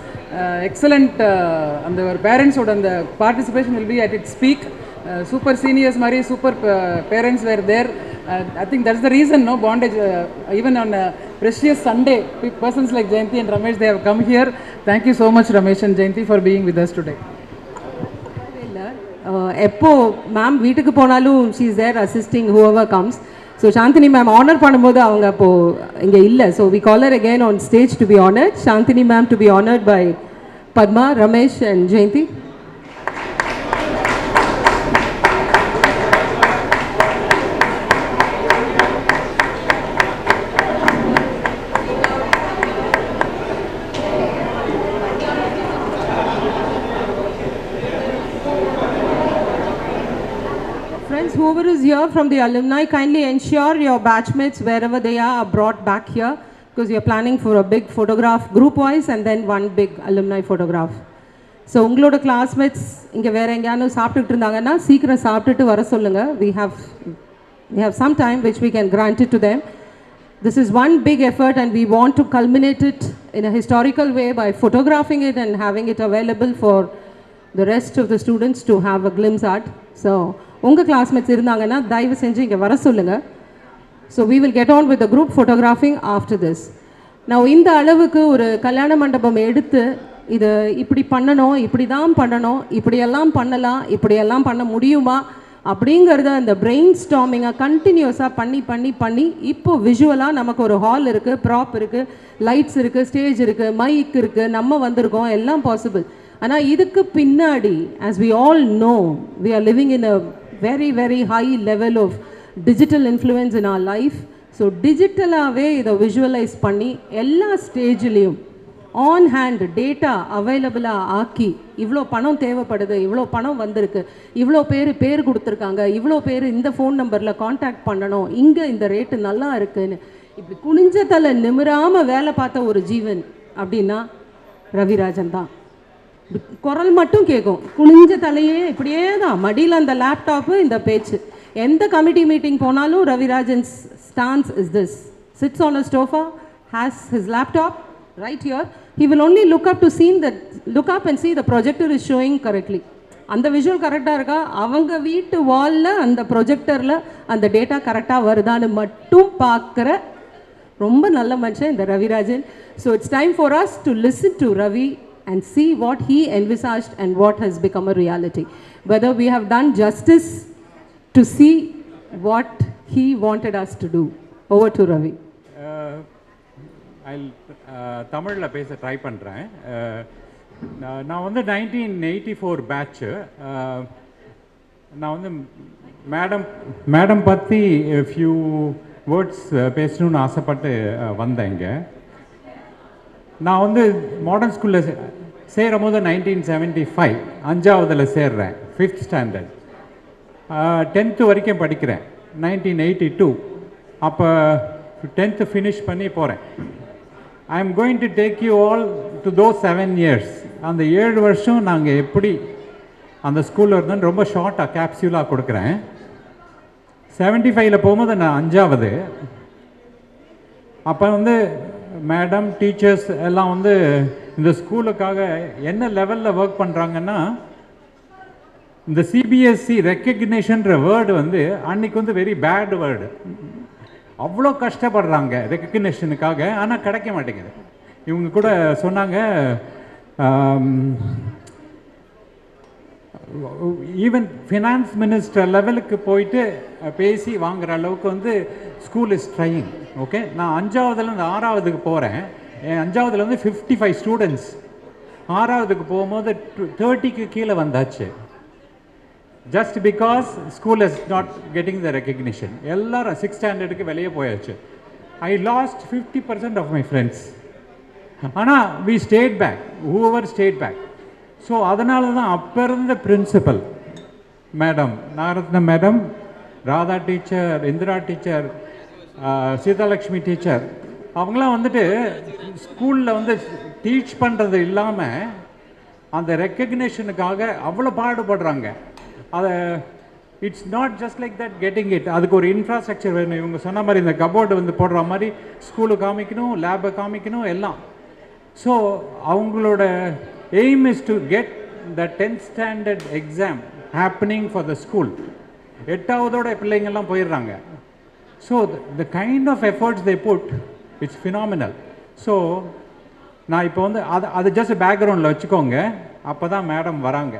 Excellent அந்த ஒரு பேரண்ட்ஸோட அந்த participation will be at its peak. Super seniors மாதிரி super parents were there. I think that's the reason, no bondage. Even on a precious Sunday, persons like Jayanti and Ramesh, they have come here. Thank you so much, Ramesh and Jayanti, for being with us today.
எப்போ ma'am வீட்டுக்கு போனாலும் she is there assisting whoever comes. So Chandini ma'am honour பண்ணும்போது அவங்க அப்போது இங்கே இல்லை. So we call her again on stage to be honoured. Chandini ma'am to be honoured by Padma, Ramesh and Jayanthi. Whoever is here from the alumni, kindly ensure your batchmates wherever they are brought back here, because we are planning for a big photograph group wise and then one big alumni photograph. So ungaloda classmates inga vera engana saapittu irundanga seekra saapittu vara solunga. We have some time which we can grant it to them. This is one big effort and we want to culminate it in a historical way by photographing it and having it available for the rest of the students to have a glimpse at. So உங்கள் classmates இருந்தாங்கன்னா தயவு செஞ்சு இங்கே வர சொல்லுங்கள். So we will get on with the group photographing after this. நான் இந்த அளவுக்கு ஒரு கல்யாண மண்டபம் எடுத்து இது இப்படி பண்ணணும், இப்படி தான் பண்ணணும், இப்படியெல்லாம் பண்ணலாம், இப்படியெல்லாம் பண்ண முடியுமா அப்படிங்கிறத அந்த பிரெயின் ஸ்டாமிங்கை கண்டினியூஸாக பண்ணி பண்ணி பண்ணி இப்போ விஷுவலாக நமக்கு ஒரு ஹால் இருக்குது, ப்ராப் இருக்குது, லைட்ஸ் இருக்குது, ஸ்டேஜ் இருக்குது, மைக் இருக்குது, நம்ம வந்திருக்கோம், எல்லாம் பாசிபிள். ஆனால் இதுக்கு பின்னாடி as we all know we are living in a very very high level of digital influence in our life. So டிஜிட்டலாகவே இதை விஷுவலைஸ் பண்ணி எல்லா ஸ்டேஜ்லேயும் ஆன் ஹேண்ட் டேட்டா அவைலபிளாக ஆக்கி இவ்வளோ பணம் தேவைப்படுது, இவ்வளோ பணம் வந்திருக்கு, இவ்வளோ பேர் கொடுத்துருக்காங்க, இவ்வளோ பேர் இந்த ஃபோன் நம்பரில் காண்டாக்ட் பண்ணணும், இங்கே இந்த ரேட்டு நல்லா இருக்குன்னு இப்படி குனிஞ்ச தலை நிமிராமல் வேலை பார்த்த ஒரு ஜீவன் அப்படின்னா ரவிராஜன் தான். குரல் மட்டும் கேட்கும், குனிஞ்ச தலையே இப்படியே தான், மடியில் அந்த லேப்டாப்பு, இந்த பேச்சு. எந்த கமிட்டி மீட்டிங் போனாலும் Ravirajan stance is this: sits on a sofa, has his laptop right here. He will only look up and see the projector is showing correctly. அந்த விஷுவல் கரெக்டாக இருக்கா, அவங்க வீட்டு வாலில் அந்த ப்ரொஜெக்டரில் அந்த டேட்டா கரெக்டாக வருதான்னு மட்டும் பார்க்குற ரொம்ப நல்ல மனுஷன் இந்த Ravirajan. So it's time for us to listen to Ravi and see what he envisaged and what has become a reality. Whether we have done justice to see what he wanted us to do. Over to Ravi.
I'll தமிழில் பேச try பண்ணுறேன். நான் வந்து 1984 patch. நான் வந்து madam பற்றி few words பேசணும்னு ஆசைப்பட்டு வந்தேங்க. நான் வந்து மாடர்ன் ஸ்கூலில் சேரும் போது 1975 5ஆவதில் சேர்றேன், 5th ஸ்டாண்டர்ட். 10th வரைக்கும் படிக்கிறேன் 1982. அப்போ 10th ஃபினிஷ் பண்ணி போகிறேன். I am going to take you all to those 7 years. அந்த 7 வருஷம் நாங்கள் எப்படி அந்த ஸ்கூலில் இருந்தோன்னு ரொம்ப ஷார்ட்டாக கேப்சியூலாக கொடுக்குறேன். 75ல் போகும்போது நான் 5ஆவது. அப்போ வந்து மேடம், டீச்சர்ஸ் எல்லாம் வந்து இந்த ஸ்கூலுக்காக என்ன லெவலில் ஒர்க் பண்ணுறாங்கன்னா, இந்த சிபிஎஸ்சி ரெக்கக்னிஷன்ற வேர்டு வந்து அன்றைக்கி வந்து வெரி பேட் வேர்டு. அவ்வளோ கஷ்டப்படுறாங்க ரெக்கக்னிஷனுக்காக, ஆனால் கிடைக்க மாட்டேங்குது. இவங்க கூட சொன்னாங்க, ஈவன் ஃபினான்ஸ் மினிஸ்டர் லெவலுக்கு போயிட்டு பேசி வாங்குகிற அளவுக்கு வந்து ஸ்கூல் இஸ் ட்ரையிங். ஓகே, நான் 5ஆவதுலேருந்து 6ஆவதுக்கு போகிறேன். என் 5ஆவதுல வந்து 55 ஸ்டூடெண்ட்ஸ். 6ஆவதுக்கு போகும்போது 30க்கு கீழே வந்தாச்சு. Just because school is not getting the recognition. எல்லாரும் 6th ஸ்டாண்டர்டுக்கு வெளியே போயாச்சு. I lost 50% of my friends. ஆனால் we stayed back, whoever stayed back. So அதனால தான் அப்போ இருந்த principal madam, Naratnam madam, Radha teacher, Indira teacher, Seethalakshmi teacher, அவங்களாம் வந்துட்டு ஸ்கூலில் வந்து டீச் பண்ணுறது இல்லாமல் அந்த ரெக்கக்னேஷனுக்காக அவ்வளோ பாடுபடுறாங்க. அதை it's not just like that getting it. அதுக்கு ஒரு இன்ஃப்ராஸ்ட்ரக்சர் வேணும். இவங்க சொன்ன மாதிரி இந்த கபோர்டு வந்து போடுற மாதிரி ஸ்கூலு காமிக்கணும், லேபை காமிக்கணும், எல்லாம். ஸோ அவங்களோட aim is to get the 10th standard exam happening for the school. 8ஆவதோட பிள்ளைங்கள்லாம் போயிடுறாங்க. So the kind of efforts they put, it's phenomenal. So நான் இப்போ வந்து அது ஜஸ்ட் பேக்ரவுண்டில் வச்சுக்கோங்க. அப்போ தான் மேடம் வராங்க.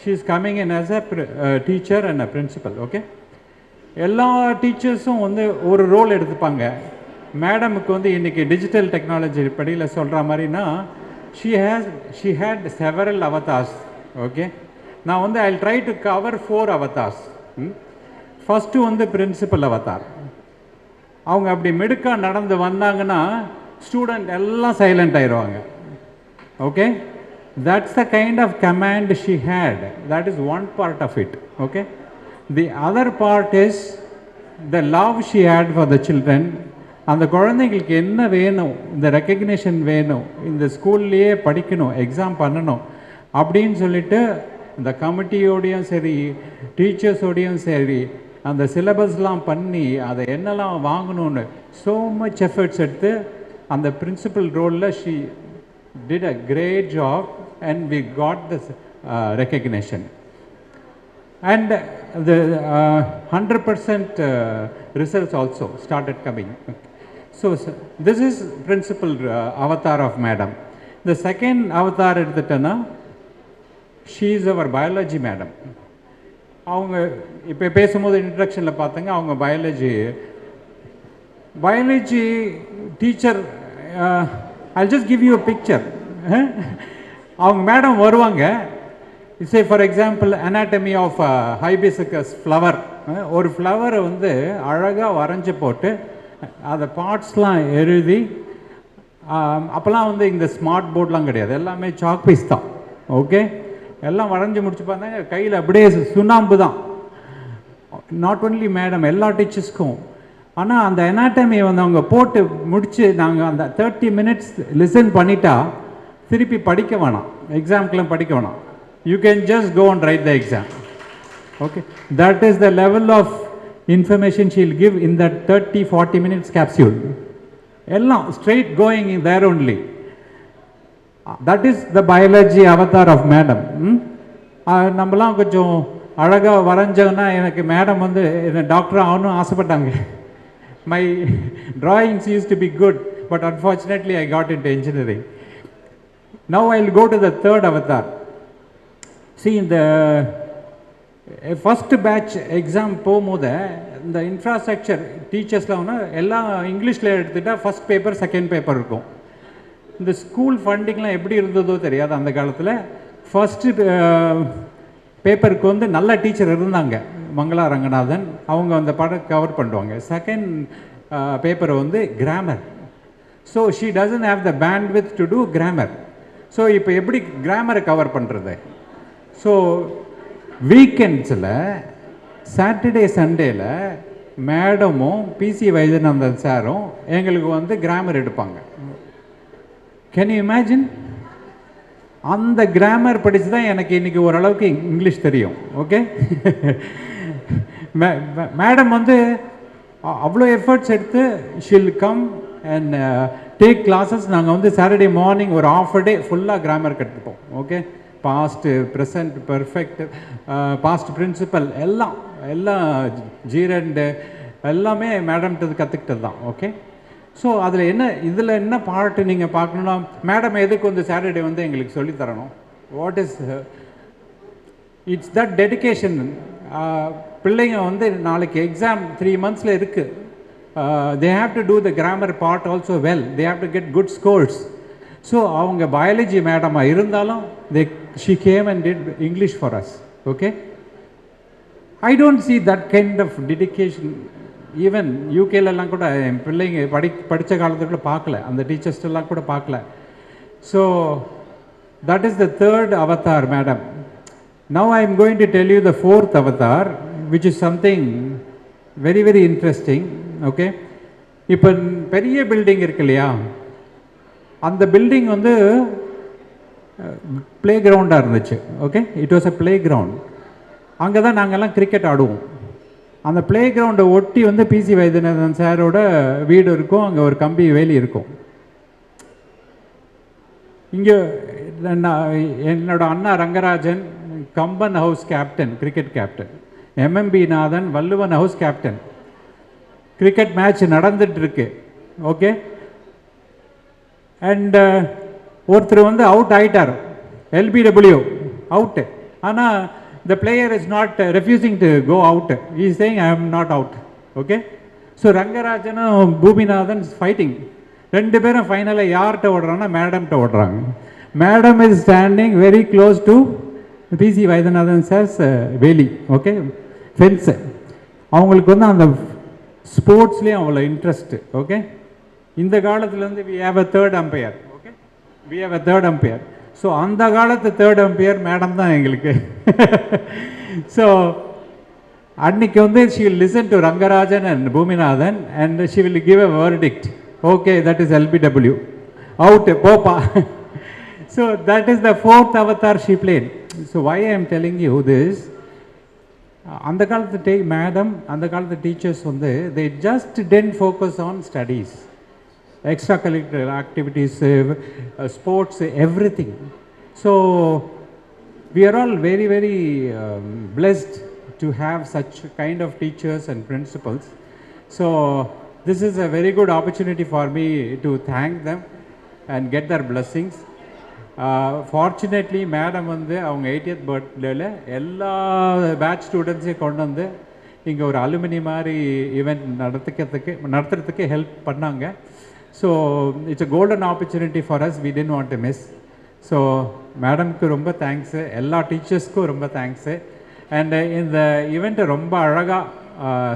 she is coming in as a teacher and a principal. Okay, எல்லா டீச்சர்ஸும் வந்து ஒரு ரோல் எடுத்துப்பாங்க. மேடமுக்கு வந்து இன்றைக்கி டிஜிட்டல் டெக்னாலஜி படியில் சொல்கிற மாதிரினா, she had several avatars. Okay, now வந்து I'll try to cover 4 avatars. First வந்து பிரின்சிபல் அவதார். அவங்க அப்படி மிடுக்கா நடந்து வந்தாங்கன்னா ஸ்டூடெண்ட் எல்லாம் சைலண்ட் ஆயிடுவாங்க. Okay, that's the kind of command she had. That is one part of it. Okay, the other part is the love she had for the children. அந்த குழந்தைங்களுக்கு என்ன வேணும், இந்த ரெக்கக்னிஷன் வேணும், இந்த ஸ்கூல்லையே படிக்கணும், எக்ஸாம் பண்ணணும் அப்படின்னு சொல்லிட்டு இந்த கமிட்டியோடையும் சரி, டீச்சர்ஸோடையும் சரி, அந்த சிலபஸ்லாம் பண்ணி அதை என்னெல்லாம் வாங்கணும்னு ஸோ மச் எஃபர்ட்ஸ் எடுத்து அந்த பிரின்சிபல் ரோலில் she did a great job and we got this recognition. And the 100% results also started coming. So this is principal avatar of madam. The second avatar எடுத்துட்டேன்னா, she is our biology madam. அவங்க இப்போ பேசும்போது இன்ட்ரடக்ஷனில் பார்த்தங்க அவங்க biology teacher. I'll just give you a picture. அவங்க madam வருவாங்க. Say for example anatomy of hibiscus flower. ஒரு ஃப்ளவரை வந்து அழகாக வரைஞ்சி போட்டு அதை பார்ட்ஸ்லாம் எழுதி, அப்போல்லாம் வந்து இந்த ஸ்மார்ட் போர்ட்லாம் கிடையாது, எல்லாமே சாக் பீஸ் தான். ஓகே, எல்லாம் வரைஞ்சி முடிச்சு பார்த்தாங்க, கையில் அப்படியே சுண்ணாம்பு தான். நாட் ஒன்லி மேடம், எல்லா டீச்சர்ஸ்க்கும். ஆனால் அந்த எனாட்டமியை வந்து அவங்க போட்டு முடித்து நாங்கள் அந்த 30 minutes லிசன் பண்ணிட்டா திருப்பி படிக்க வேணாம், எக்ஸாம்க்கெலாம் படிக்க வேணாம். You can just go and write the exam. Okay, that is the level of information she'll give in that 30-40 minutes capsule. எல்லாம் straight going in there only. That is the biology avatar of madam. நம்மலாம் கொஞ்சம் அழகாக வரைஞ்சோன்னா, எனக்கு madam வந்து doctor ஆகணும்னு ஆசைப்பட்டாங்க. My drawings used to be good, but unfortunately I got into engineering. Now I'll go to the third avatar. See, in the first batch exam போகும்போது இந்த infrastructure டீச்சர்ஸ்லாம் எல்லாம் இங்கிலீஷில் எடுத்துகிட்டா ஃபஸ்ட் பேப்பர் செகண்ட் பேப்பர் இருக்கும். இந்த ஸ்கூல் ஃபண்டிங்லாம் எப்படி இருந்ததோ தெரியாது அந்த காலத்தில். ஃபஸ்ட்டு பேப்பருக்கு வந்து நல்ல டீச்சர் இருந்தாங்க, மங்களா ரங்கநாதன், அவங்க அந்த படம் கவர் பண்ணுவாங்க. செகண்ட் பேப்பர் வந்து grammar. So she doesn't have the bandwidth to do grammar. So இப்போ எப்படி கிராமரை கவர் பண்ணுறது? ஸோ வீக்கெண்ட்ஸில் சாட்டர்டே சண்டேயில் மேடமும் பிசி வைத்தியநாதன் சாரும் எங்களுக்கு வந்து கிராமர் எடுப்பாங்க. Can you imagine? அந்த கிராமர் படித்து தான் எனக்கு இன்றைக்கி ஓரளவுக்கு இங்கிலீஷ் தெரியும். ஓகே, மேடம் வந்து அவ்வளோ எஃபர்ட்ஸ் எடுத்து she'll come and take classes. நாங்கள் வந்து சாட்டர்டே மார்னிங் ஒரு ½ டே ஃபுல்லாக கிராமர் கற்றுப்போம். Okay, past, present, perfect, past principal எல்லாம் ஜீரண்டு எல்லாமே மேடம்கிட்ட கற்றுக்கிட்டது தான். ஓகே, ஸோ அதில் இதில் என்ன பாட்டு நீங்கள் பார்க்கணுன்னா, மேடம் எதுக்கு வந்து சாட்டர்டே வந்து எங்களுக்கு சொல்லித்தரணும்? What is it's that dedication. பிள்ளைங்க வந்து நாளைக்கு எக்ஸாம் 3 months இருக்குது. They have to do the grammar part also well. They have to get good scores. So அவங்க பயாலஜி மேடமாக இருந்தாலும் she came and did English for us. Okay, I don't see that kind of dedication. Even யூகேலெல்லாம் கூட என் பிள்ளைங்க படித்த காலத்துக்குள்ள பார்க்கல, அந்த டீச்சர்ஸ்டெல்லாம் கூட பார்க்கல. So that is the third Avatar madam. Now I am going to tell you the fourth avatar, which is something very very interesting. Okay, இப்போ பெரிய பில்டிங் இருக்கு இல்லையா, அந்த பில்டிங் வந்து ப்ளே கிரவுண்டாக இருந்துச்சு. Okay, it was a play ground. அங்கே தான் நாங்கள்லாம் கிரிக்கெட் ஆடுவோம். அந்த ப்ளே கிரவுண்டை ஒட்டி வந்து பிசி வைத்தியநாதன் சாரோட வீடு இருக்கும், அங்கே ஒரு கம்பி வேலி இருக்கும். இங்கே என்னோட அண்ணா Rangarajan Kamban house captain, cricket captain. MMB Nathan Valluvan house captain. Cricket match நடந்துட்டுருக்கு. ஓகே, அண்ட் ஒருத்தர் வந்து அவுட் ஆகிட்டார், எல்பிடபிள்யூ அவுட்டு. ஆனால் the player is not refusing to go out. He is saying I am not out. Okay, so ரங்கராஜனும் Bhuminathan fighting. 2 பேரும் ஃபைனலில் யார்கிட்ட ஓடுறாங்கன்னா மேடம்கிட்ட ஓடுறாங்க. Madam is standing very close to PC Vaidyanathan sir's வேலி. Okay, fence. அவங்களுக்கு வந்து அந்த ஸ்போர்ட்ஸ்லேயும் அவ்வளோ இன்ட்ரெஸ்ட்டு. ஓகே, இந்த காலத்துலேருந்து we have a third umpire. Okay, we have a third umpire. So அந்த காலத்து தேர்ட் அம்பையர் மேடம் தான் எங்களுக்கு. ஸோ அன்னைக்கு வந்து she will listen to Rangarajan and Bhuminathan and she will give a verdict. Okay, that is LBW, out, போப்பா. So that is the fourth avatar she played. So why I am telling you this, அந்த காலத்து madam, அந்த காலத்து teachers வந்து they just tend focus on studies, extracurricular activities, sports, everything. So we are all very very blessed to have such kind of teachers and principals. So this is a very good opportunity for me to thank them and get their blessings. Fortunately madam வந்து அவங்க 80th பர்த்டேல எல்லா batch ஸ்டூடெண்ட்ஸையும் கொண்டு வந்து இங்கே ஒரு alumni மாதிரி event நடத்துறதுக்கு help பண்ணாங்க. So it's a golden opportunity for us, we tend want to miss. So மேடம்க்கு ரொம்ப தேங்க்ஸு, எல்லா டீச்சர்ஸ்க்கும் ரொம்ப தேங்க்ஸு. அண்ட் இந்த ஈவெண்ட்டை ரொம்ப அழகாக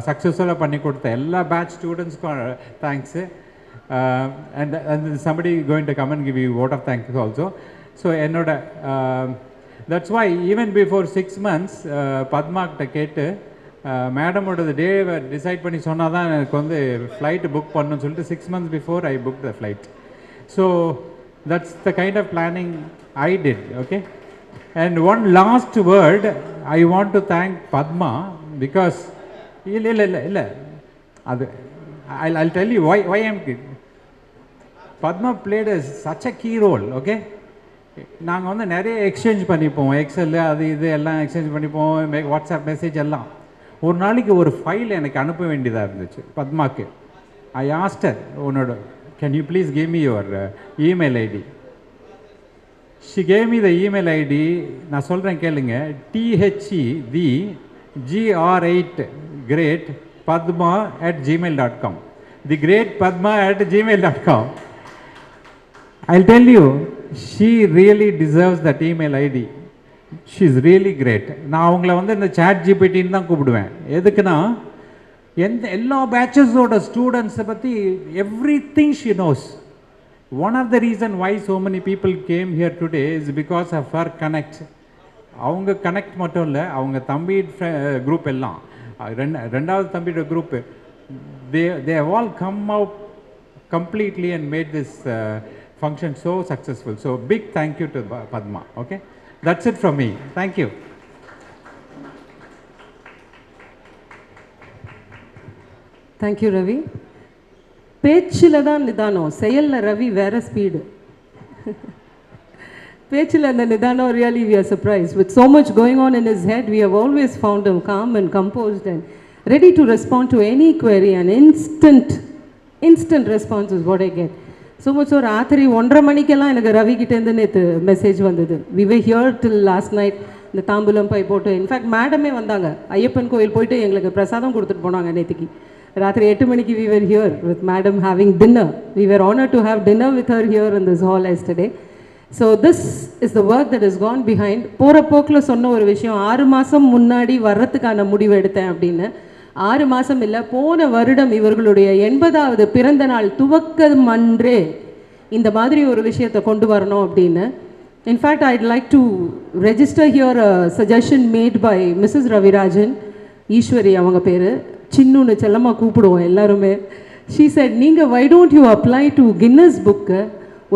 சக்ஸஸ்ஃபுல்லாக பண்ணி கொடுத்த எல்லா பேட்ச் ஸ்டூடெண்ட்ஸ்க்கும் thanks. And somebody going to come and give you vote of thanks also. So என்னோட that's why even before 6 months Padma கிட்ட கேட்டு மேடமோட டேவை டிசைட் பண்ணி சொன்னால் தான் எனக்கு வந்து ஃப்ளைட்டு புக் பண்ணணும்னு சொல்லிட்டு 6 months before I booked the flight. So that's the kind of planning I did. Okay. And one last word, I want to thank Padma because இல்லை அது I'll tell you why I'm Padma played such a key role. Okay, நாங்கள் வந்து நிறைய exchange பண்ணிப்போம், XL அது இது எல்லாம் exchange பண்ணிப்போம், வாட்ஸ்அப் மெசேஜ் எல்லாம். ஒரு நாளைக்கு ஒரு ஃபைல் எனக்கு அனுப்ப வேண்டியதாக இருந்துச்சு பத்மாக்கு. ஐ ஆஸ்டர், உன்னோட can you please give me your email ID. She gave me the email ID. நான் சொல்கிறேன் கேளுங்க, THEGR8 great padma@gmail.com. The great padma@gmail.com. I'll tell you, she really deserves that email ID. She's really great. நான் அவங்கள வந்து இந்த chat ஜிபிடின்னு தான் கூப்பிடுவேன். எதுக்குன்னா எல்லா பேட்சஸோட ஸ்டூடெண்ட்ஸை பற்றி everything she knows. One of the reason why so many people came here today is because of her connect. அவங்க கனெக்ட் மட்டும் இல்லை, அவங்க தம்பி குரூப் எல்லாம், ரெண்டாவது தம்பியோட group, they have all come out completely and made this function so successful. So big thank you to Padma. Okay, that's it from me. Thank you.
Thank you, Ravi. பேச்சில் தான் நிதானம், செயலில் ரவி வேற ஸ்பீடு. பேச்சில் அந்த நிதானம், really we are surprised. With so much going on in his head, we have always found him calm and composed and ready to respond to any query, and instant response is what I get. So much so ராத்திரி 1:30 மணிக்கெல்லாம் எனக்கு ரவி கிட்டேருந்து நேற்று message வந்தது. We were here till last night. இந்த தாம்பூலம் by போட்டு, in fact மேடமே வந்தாங்க, ஐயப்பன் கோயில் போயிட்டு எங்களுக்கு பிரசாதம் கொடுத்துட்டு போனாங்க நேற்றுக்கு. ராத்திரி 8 மணிக்கு we were here with madam having dinner. We were honored to have dinner with her here in this hall yesterday. So this is the work that has gone behind. போகிற போக்கில் சொன்ன ஒரு விஷயம், 6 மாதம் முன்னாடி வர்றதுக்கான முடிவு எடுத்தேன் அப்படின்னு. 6 மாதம் இல்லை, போன வருடம் இவர்களுடைய 80வது பிறந்த நாள் துவக்கம் அன்றே இந்த மாதிரி ஒரு விஷயத்தை கொண்டு வரணும் அப்படின்னு. In fact I'd like to register here a suggestion made by Mrs. Ravirajan, Eswari அவங்க பேர், சின்னுன்னு செல்லமாக கூப்பிடுவோம் எல்லாருமே. She said, நீங்கள் why don't you apply to Guinness book,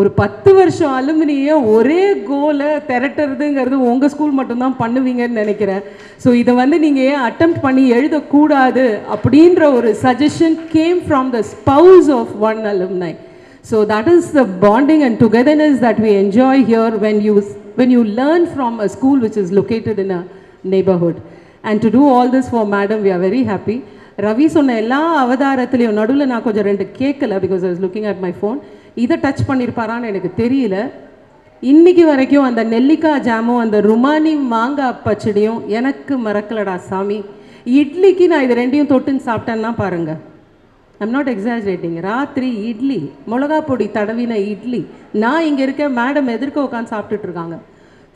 ஒரு 10 வருஷம் அலுமினியை ஒரே கோலை திரட்டுறதுங்கிறது உங்கள் ஸ்கூல் மட்டும்தான் பண்ணுவீங்கன்னு நினைக்கிறேன். ஸோ இதை வந்து நீங்கள் ஏன் அட்டெம்ப்ட் பண்ணி எழுதக்கூடாது அப்படின்ற ஒரு suggestion came from the spouse of one alumni. So that is the bonding and togetherness that we enjoy here when you learn from a school which is located in a neighborhood. And to do all this for madam, we are very happy. Ravi சொன்ன எல்லா அவதாரத்துலேயும் நடுவில் நான் கொஞ்சம் 2 கேட்கல, because I was looking at my phone. இதை touch பண்ணியிருப்பாரான்னு எனக்கு தெரியல. இன்றைக்கி வரைக்கும் அந்த நெல்லிக்காய் ஜாமும் அந்த ருமானி மாங்காய் பச்சடியும் எனக்கு மறக்கலடா சாமி. இட்லிக்கு நான் இது 2யும் தொட்டுன்னு சாப்பிட்டேன்னா பாருங்கள், ஐம் நாட் எக்ஸாஜரேட்டிங். ராத்திரி இட்லி, மிளகா பொடி தடவின இட்லி, நான் இங்கே இருக்க மேடம் எதிர்க்க உட்காந்து சாப்பிட்டுட்ருக்காங்க.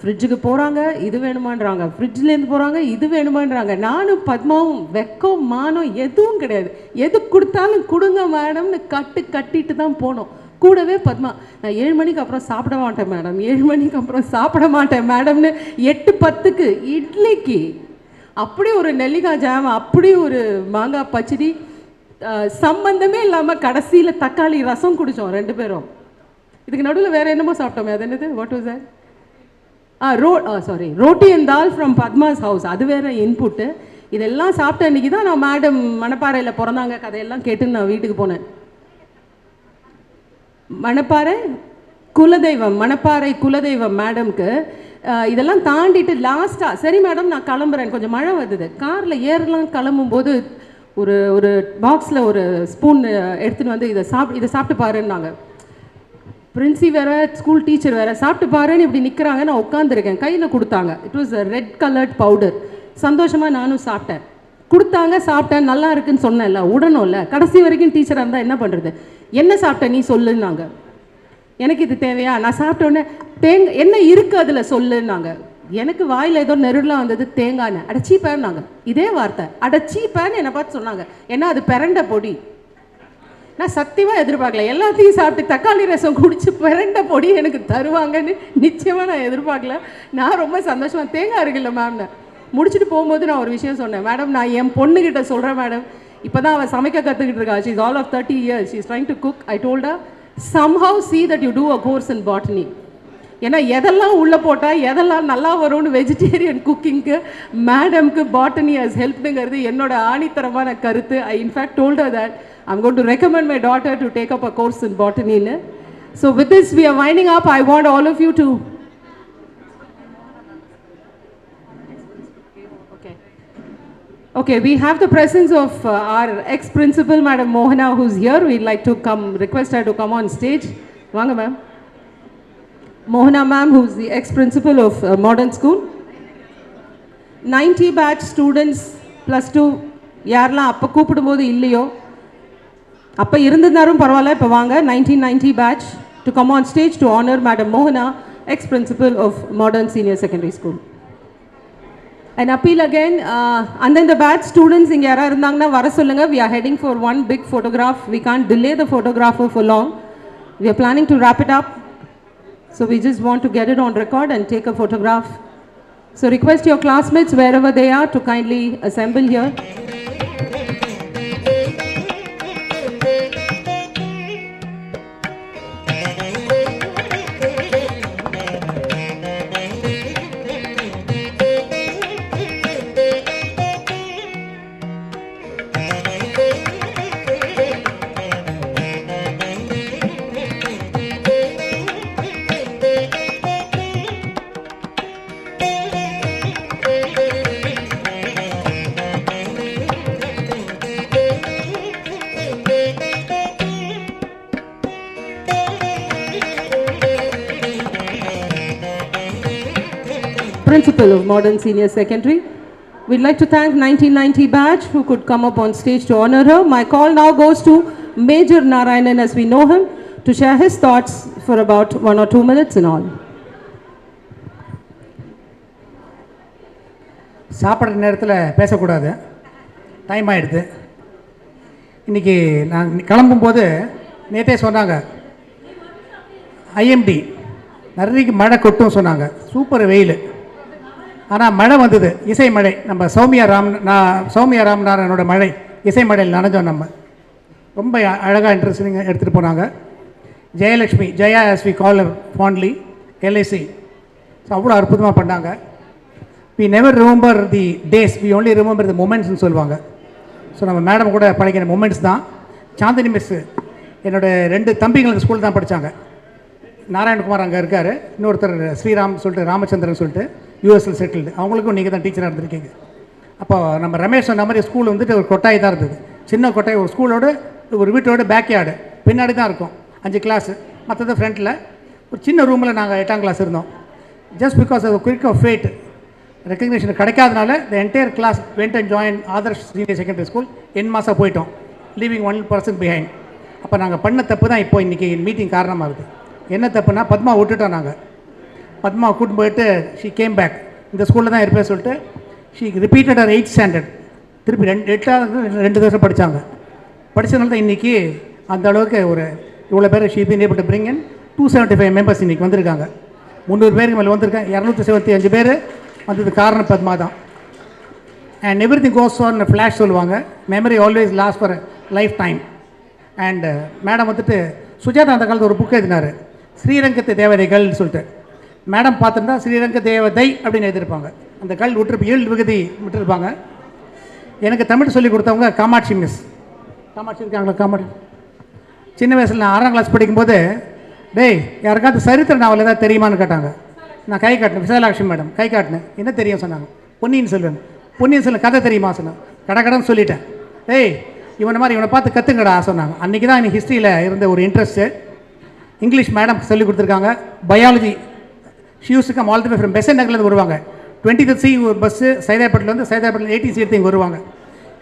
ஃப்ரிட்ஜுக்கு போகிறாங்க, இது வேணுமான்றாங்க, ஃப்ரிட்ஜ்லேருந்து போகிறாங்க, இது வேணுமான்றாங்க. நானும் பத்மாவும் வெக்கம் மானம் எதுவும் கிடையாது, எது கொடுத்தாலும் கொடுங்க மேடம்னு கட்டிட்டு தான் போனோம். கூடவே பத்மா, நான் 7 மணிக்கு அப்புறம் சாப்பிட மாட்டேன் மேடம், 7 மணிக்கு அப்புறம் சாப்பிட மாட்டேன் மேடம்னு 8:10க்கு இட்லிக்கு அப்படி ஒரு நெல்லிக்காய் ஜாம், அப்படி ஒரு மாங்காய் பச்சடி, சம்பந்தமே இல்லாமல் கடைசியில் தக்காளி ரசம் குடித்தோம் 2 பேரும். இதுக்கு நடுவில் வேறு என்னமோ சாப்பிட்டோமே, அது என்னது, what was that? Roti and dal from Padma's house, அது வேறு இன்புட்டு. இதெல்லாம் சாப்பிட்ட அன்றைக்கி தான் நான் மேடம் மணப்பாறையில் பிறந்தாங்க கதையெல்லாம் கேட்டுன்னு நான் வீட்டுக்கு போனேன். மணப்பாறை குலதெய்வம் மேடம்க்கு இதெல்லாம் தாண்டிட்டு லாஸ்ட்டாக, சரி மேடம் நான் கிளம்புறேன், கொஞ்சம் மழை வந்தது, காரில் ஏறலாம் கிளம்பும்போது ஒரு பாக்ஸில் ஒரு ஸ்பூன் எடுத்துகிட்டு வந்து இதை சாப்பிட்டு பாருன்னாங்க. பிரின்சி வேறு ஸ்கூல் டீச்சர் வேறு சாப்பிட்டு பாருன்னு இப்படி நிற்கிறாங்க. நான் உட்காந்துருக்கேன், கையில் கொடுத்தாங்க. It was a red coloured powder. சந்தோஷமாக நானும் சாப்பிட்டேன். கொடுத்தாங்க, சாப்பிட்டேன், நல்லா இருக்குன்னு சொன்னேன்ல, உடனும்ல. கடைசி வரைக்கும் டீச்சராக இருந்தால் என்ன பண்ணுறது? என்ன சாப்பிட்டேன் நீ சொல்லுன்னாங்க. எனக்கு இது தேவையா? நான் சாப்பிட்டோன்னே என்ன இருக்குது அதில் சொல்லுன்னாங்க. எனக்கு வாயில் ஏதோ நெருடலாம் வந்தது, தேங்காய்னு. அடச்சீப்பேன்னாங்க. இதே வார்த்தை, அடச்சீப்பேன்னு என்னை பார்த்து சொன்னாங்க. ஏன்னா அது பிரண்ட பொடி. நான் சத்தியமாக எதிர்பார்க்கல. எல்லாத்தையும் சாப்பிட்டு தக்காளி ரசம் குடிச்சு பிரண்ட பொடி எனக்கு தருவாங்கன்னு நிச்சயமாக நான் எதிர்பார்க்கல. நான் ரொம்ப சந்தோஷமாக தேங்காய் இருக்குல்ல மேம்னு முடிச்சுட்டு போகும்போது நான் ஒரு விஷயம் சொன்னேன். மேடம், நான் என் பொண்ணுக்கிட்ட சொல்கிறேன் மேடம், இப்போ தான் அவள் சமைக்க கற்றுக்கிட்டு இருக்கா. She is all of 30 years. She is trying to cook. I told her, somehow see that you do a course in botany. ஏன்னா எதெல்லாம் உள்ளே போட்டால் எதெல்லாம் நல்லா வரும்னு வெஜிடேரியன் குக்கிங்க்கு மேடம்க்கு பாட்டனி ஹஸ் ஹெல்ப்டுங்கிறது என்னோட ஆணித்தரமான கருத்து. I in fact told her that I'm going to recommend my daughter to take up a course in botany. So with this we are winding up. I want all of you to Okay, we have the presence of our ex-principal Madam Mohana who's here. We'd like to request her to come on stage. Vanga ma'am. Mohana ma'am, who's the ex-principal of Modern School. 90 batch students +2 யாரெல்லாம் அப்போ கூப்பிடும்போது இல்லையோ, அப்போ இருந்திருந்தாரும் பரவாயில்ல, இப்போ வாங்க 1990 batch to come on stage to honor Madam Mohana, ex-principal of Modern Senior Secondary School. An appeal again, and then the batch students இங்கே யாராவது இருந்தாங்கன்னா வர சொல்லுங்க. We are heading for one big photograph. We can't delay the photographer for long. We are planning to wrap it up. So we just want to get it on record and take a photograph. So request your classmates wherever they are to kindly assemble here. Principal of Modern Senior Secondary. We'd like to thank 1990 batch who could come up on stage to honor her. My call now goes to Major Narayanan as we know him to share his thoughts for about 1 or 2 minutes in all.
சாப்பிட்ற நேரத்தில் பேசக்கூடாது, time ஆகிடுது. இன்றைக்கி நான் கிளம்பும்போது நேற்றே சொன்னாங்க IMD நிறைய மழை கொட்டும் சொன்னாங்க. சூப்பர் வெயில், ஆனால் மழை வந்தது, இசை மழை. நம்ம சௌமியா ராமநாதனோட மழை, இசை மழையில் நனைஞ்சோம். நம்ம ரொம்ப அழகாக இன்ட்ரெஸ்டிங் எடுத்துகிட்டு போனாங்க. Jayalakshmi, Jaya as we call her fondly, LIC, so அவ்வளோ அற்புதமாக பண்ணாங்க. we never remember the days, we only remember the momentsனு சொல்லுவாங்க. ஸோ நம்ம மேடம் கூட பழகிற மொமெண்ட்ஸ் தான். சாந்தினி மிஸ் என்னோடய 2 தம்பிகள் இந்த ஸ்கூல் தான் படித்தாங்க. நாராயணகுமார் அங்கே இருக்கார், இன்னொருத்தர் ஸ்ரீராம் சொல்லிட்டு ராமச்சந்திரன் சொல்லிட்டு யூஎஸ்எல் செட்டில்டு. அவங்களுக்கும் நீங்கள் தான் டீச்சராக இருந்திருக்கீங்க. அப்போ நம்ம ரமேஷ் சொன்ன மாதிரி ஸ்கூல் வந்துட்டு ஒரு கொட்டாய் தான் இருந்தது, சின்ன கொட்டாய். ஒரு ஸ்கூலோட ஒரு வீட்டோட பேக் யார்டு பின்னாடி தான் இருக்கும். 5 கிளாஸு, மற்றது ஃப்ரண்ட்டில் ஒரு சின்ன ரூமில் நாங்கள் 8ஆம் கிளாஸ் இருந்தோம். Just because of quick of fate recognition கிடைக்காதனால the entire class went and join Adarsh senior secondary school. என் மாதம் போயிட்டோம், லீவிங் 1% பிஹைண்ட். அப்போ நாங்கள் பண்ண தப்பு தான் இப்போ இன்றைக்கி மீட்டிங் காரணமாக இருக்குது. என்ன தப்புனா பத்மா விட்டுட்டோம். நாங்கள் பத்மா கூட்டின்னு போயிட்டு ஷீ கேம் பேக், இந்த ஸ்கூலில் தான் இருப்பேன் சொல்லிட்டு she repeated our 8th standard. திருப்பி 2 வருஷம் படித்தாங்க. படித்ததுனால தான் இன்றைக்கி அந்த அளவுக்கு ஒரு இவ்வளோ பேர் she been able to bring in 275 members இன்றைக்கி வந்திருக்காங்க. 300 பேருக்கு மேலே வந்திருக்காங்க. 275 பேர் வந்தது காரணம் பத்மா தான். And everything goes on flash சொல்லுவாங்க. Memory always last for lifetime. And madam வந்துட்டு சுஜாதா அந்த காலத்தில் ஒரு புக் எழுதினார், ஸ்ரீரங்கத்து தேவதைகள்னு சொல்லிட்டு. மேடம் பார்த்துருந்தா ஸ்ரீரங்க தேவதை அப்படின்னு எழுதியிருப்பாங்க. அந்த கல் ஏழு விகுதி விட்டுருப்பாங்க. எனக்கு தமிழ் சொல்லிக் கொடுத்தவங்க காமாட்சி மிஸ். காமாட்சி இருக்காங்களா? காமாட்சி சின்ன வயசில் நான் 6ஆம் கிளாஸ் படிக்கும்போது, டேய் யாருக்காவது சரித்திர நாவல் ஏதாவது தெரியுமான்னு கேட்டாங்க. நான் கை காட்டினேன். விசாலாட்சுமி மேடம் கை காட்டினேன். என்ன தெரியும் சொன்னாங்க. பொன்னியின் செல்வன். பொன்னியின் செல்வன் கதை தெரியுமா சொன்னாங்க. கடன்னு சொல்லிட்டேன். டேய் இவனை பார்த்து கற்றுங்கடா சொன்னாங்க. அன்றைக்கி தான் எனக்கு ஹிஸ்ட்ரியில் இருந்த ஒரு இன்ட்ரெஸ்ட்டு. இங்கிலீஷ் மேடம் சொல்லி கொடுத்துருக்காங்க. Biology she use to come all the way from Besant நகர்லேருந்து வருவாங்க. 20th C ஒரு பஸ்ஸு சைதாப்பேட்டிலேருந்து 80C எடுத்து இங்கே வருவாங்க.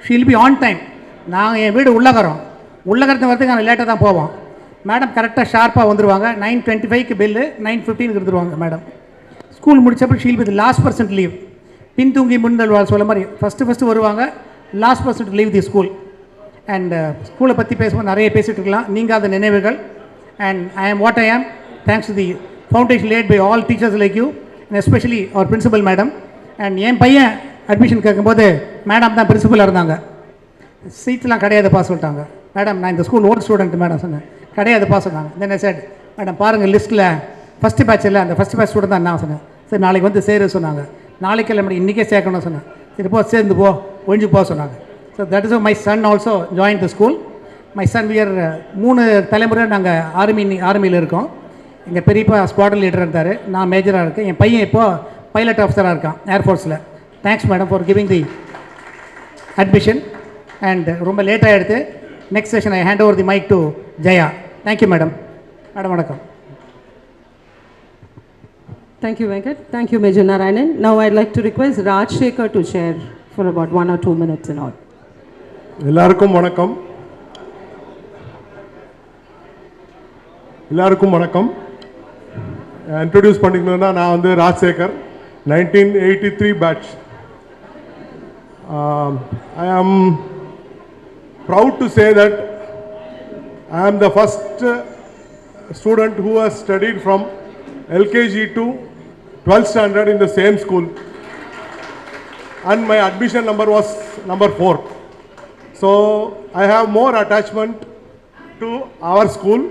She'll be on time. நாங்கள் என் வீடு உள்ளகரத்து வரதுக்கு நாங்கள் லேட்டாக தான் போவோம். மேடம் கரெக்டாக ஷார்ப்பாக வந்துடுவாங்க. 9:25க்கு பில்லு, 9:15க்கு எடுத்துருவாங்க மேடம். ஸ்கூல் முடிச்சப்போ she'll with last percent leave. பின் தூங்கி முன்னல் சொல்ல மாதிரி ஃபஸ்ட்டு வருவாங்க, last percent leave the school. அண்ட் ஸ்கூலை பற்றி பேசும்போது நிறைய பேசிகிட்டு இருக்கலாம். நீங்கள் அந்த நினைவுகள். அண்ட் ஐ ஆம் what I am thanks to the foundation laid by all teachers like you and especially our principal madam. And என் பையன் அட்மிஷன் கேட்கும்போது மேடம் தான் பிரின்சிபலாக இருந்தாங்க. சீட்லாம் கிடையாதுப்பா சொல்லிட்டாங்க. மேடம் நான் இந்த ஸ்கூல் ஓல்ட் ஸ்டூடெண்ட் மேடம் சொன்னேன். கிடையாதுப்பா சொன்னாங்க. தென் ஐ செட் மேடம் பாருங்கள் லிஸ்ட்டில் ஃபஸ்ட்டு பேட்சில் அந்த ஃபஸ்ட்டு பேட்ச் ஸ்டூடெண்ட் தான் நான் சொன்னேன். சரி நாளைக்கு வந்து சேரு சொன்னாங்க. நாளைக்கு இல்லை மேடம் இன்றைக்கே சேர்க்கணும்னு சொன்னேன். சரி போ சேர்ந்து போ ஒழிஞ்சு போக சொன்னாங்க. So that is my son also join the school. My son wear 3 தலைமுறை நாங்கள் ஆர்மியில் இருக்கோம். எங்கள் பெரியப்பா ஸ்குவாட்ரன் லீடர் இருந்தார், நான் மேஜராக இருக்கேன். என் பையன் இப்போது பைலட் ஆஃபீஸராக இருக்கான் ஏர்ஃபோர்ஸில். Thanks madam for giving the admission. And ரொம்ப லேட்டாக எடுத்து next session I hand over the mike to Jaya. Thank you madam. Madam வணக்கம்.
Thank you, Venkat. Thank you, Major Narayanan. Now I'd like to request Rajshekhar to share for about 1 or 2 minutes and all.
எல்லாருக்கும் வணக்கம். Introduce பண்ணிக்கணும்னா நான் வந்து Rajshekar, 1983 batch. I am proud to say that I am the first student who has studied from LKG to 12th standard in the same school, and my admission number was number 4. So I have more attachment to our school,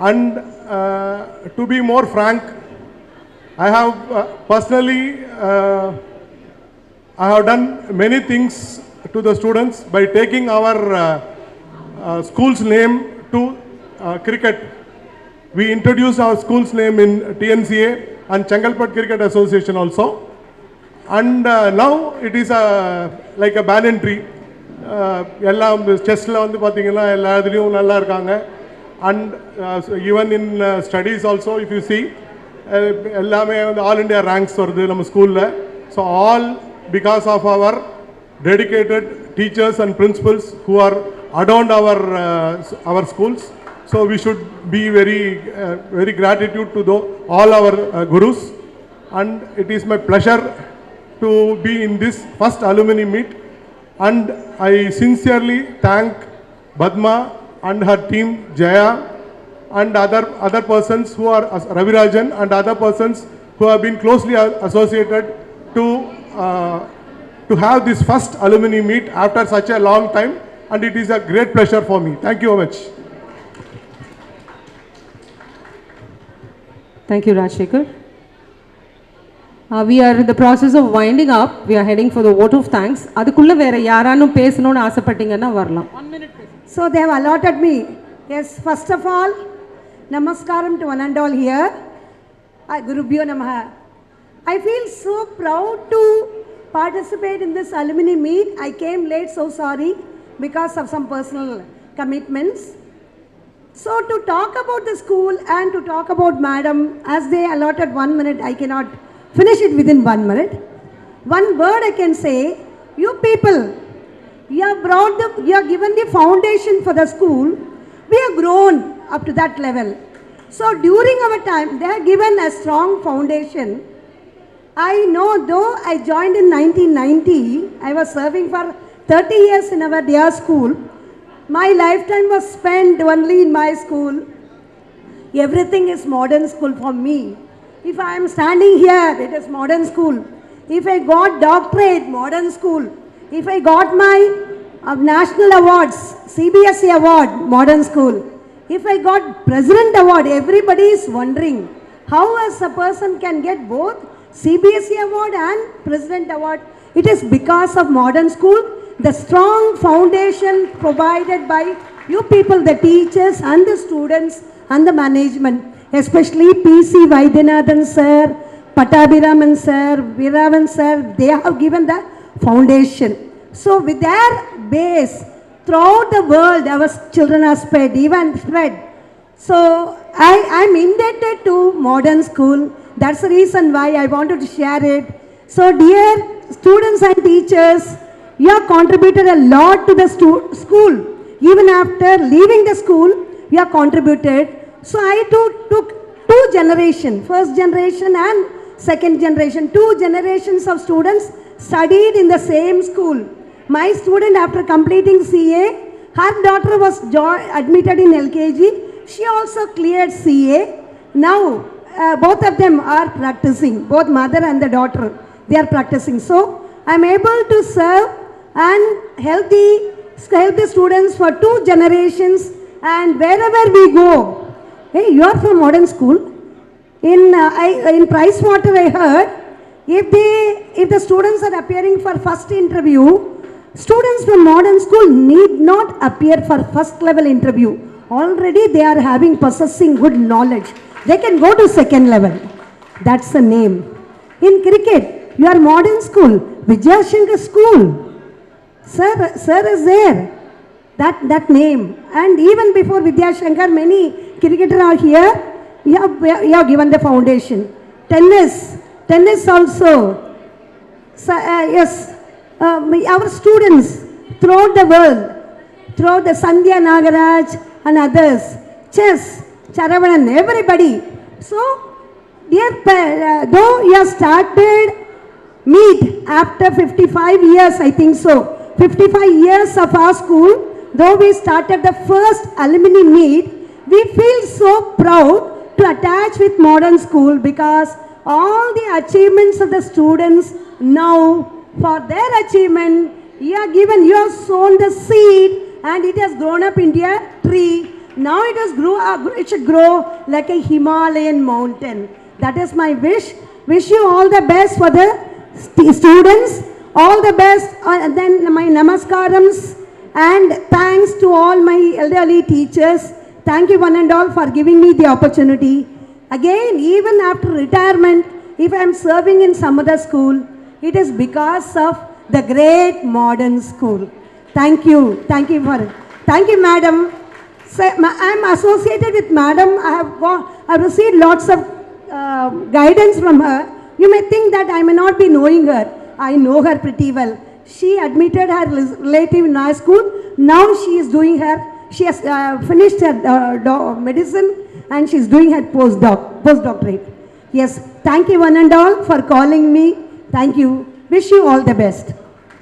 and to be more frank, I have personally I have done many things to the students by taking our school's name to cricket. We introduced our school's name in TNCA and Chengalpet Cricket Association also, and now it is like a banyan tree. எல்லாம் செஸ்ஸில் வந்து பார்த்தீங்கன்னா எல்லா இதுலேயும் நல்லா இருக்காங்க. And even in studies also if you see எல்லாமே வந்து all India ranks வருது நம்ம ஸ்கூலில். So all because of our dedicated teachers and principals who are adorned our schools. So we should be very gratitude to all our gurus, and it is my pleasure to be in this first alumni meet, and I sincerely thank Padma and her team, Jaya, and other persons who are Ravirajan and other persons who have been closely associated to have this first alumni meet after such a long time, and it is a great pleasure for me. Thank you very much.
Thank you, Rajshekhar. We are in the process of winding up. We are heading for the vote of thanks. அதுக்குள்ள வேற யாரானும் பேசணும்னு ஆசைப்பட்டீங்கன்னா வரலாம்.
1 minute. So they have allotted me. Yes, first of all, namaskaram to one and all here. Gurubhyo Namaha. I feel so proud to participate in this alumni meet. I came late, so sorry, because of some personal commitments. So to talk about the school and to talk about madam, as they allotted 1 minute, I cannot finish it within 1 minute. One word I can say, you people, you have given the foundation for the school. We have grown up to that level. So during our time, they have given a strong foundation. I know, though I joined in 1990, I was serving for 30 years in our dear school. My lifetime was spent only in my school. Everything is modern school for me. If I am standing here, it is modern school. If I got doctorate, modern school. If I got my national awards, CBSE award, modern school. If I got president award, everybody is wondering how as a person can get both CBSE award and president award. It is because of modern school, the strong foundation provided by you people, the teachers and the students and the management, especially PC Vaidyanathan sir, Pattabhiraman sir, Veeravan sir, they have given the foundation. So with their base, throughout the world our children are spread. So I'm indebted to modern school. That's the reason why I wanted to share it. So dear students and teachers, you have contributed a lot to the school. Even after leaving the school, you have contributed. So I took two generations, first generation and second generation, two generations of students studied in the same school. My student, after completing CA, her daughter was admitted in LKG. She also cleared CA. Now, both of them are practicing, both mother and the daughter, they are practicing. So, I am able to serve and help the students for two generations, and wherever we go. Hey, you are from modern school. In Pricewater, I heard, if the students are appearing for first interview, students from modern school need not appear for first level interview. Already they are possessing good knowledge. They can go to second level. That's the name. In cricket, you are modern school, Vijayashankar school. Sir is there. That name. And even before Vidyashankar, many cricketers are here. You have given the foundation. Tennis also. So, yes, our students throughout the world, throughout the Sandhya Nagaraj and others, chess, Charavanan, everybody. So, dear, though you have started meet after 55 years, I think so, 55 years of our school, though we started the first alumni meet, we feel so proud to attach with modern school, because all the achievements of the students now, for their achievement, you have sown the seed and it has grown up into a tree. Now it should grow like a Himalayan mountain. That is my wish. Wish you all the best for the students. All the best. And then my namaskarams and thanks to all my elderly teachers. Thank you one and all for giving me the opportunity. Again, even after retirement, if I am serving in some other school, it is because of the great modern school. Thank you. Thank you, madam. So, I am associated with madam. I have received lots of guidance from her. You may think that I may not be knowing her. I know her pretty well. She admitted her relative in our school. Now she has finished her medicine and she is doing her postdoctorate. Yes, thank you one and all for calling me. Thank you. Wish you all the best.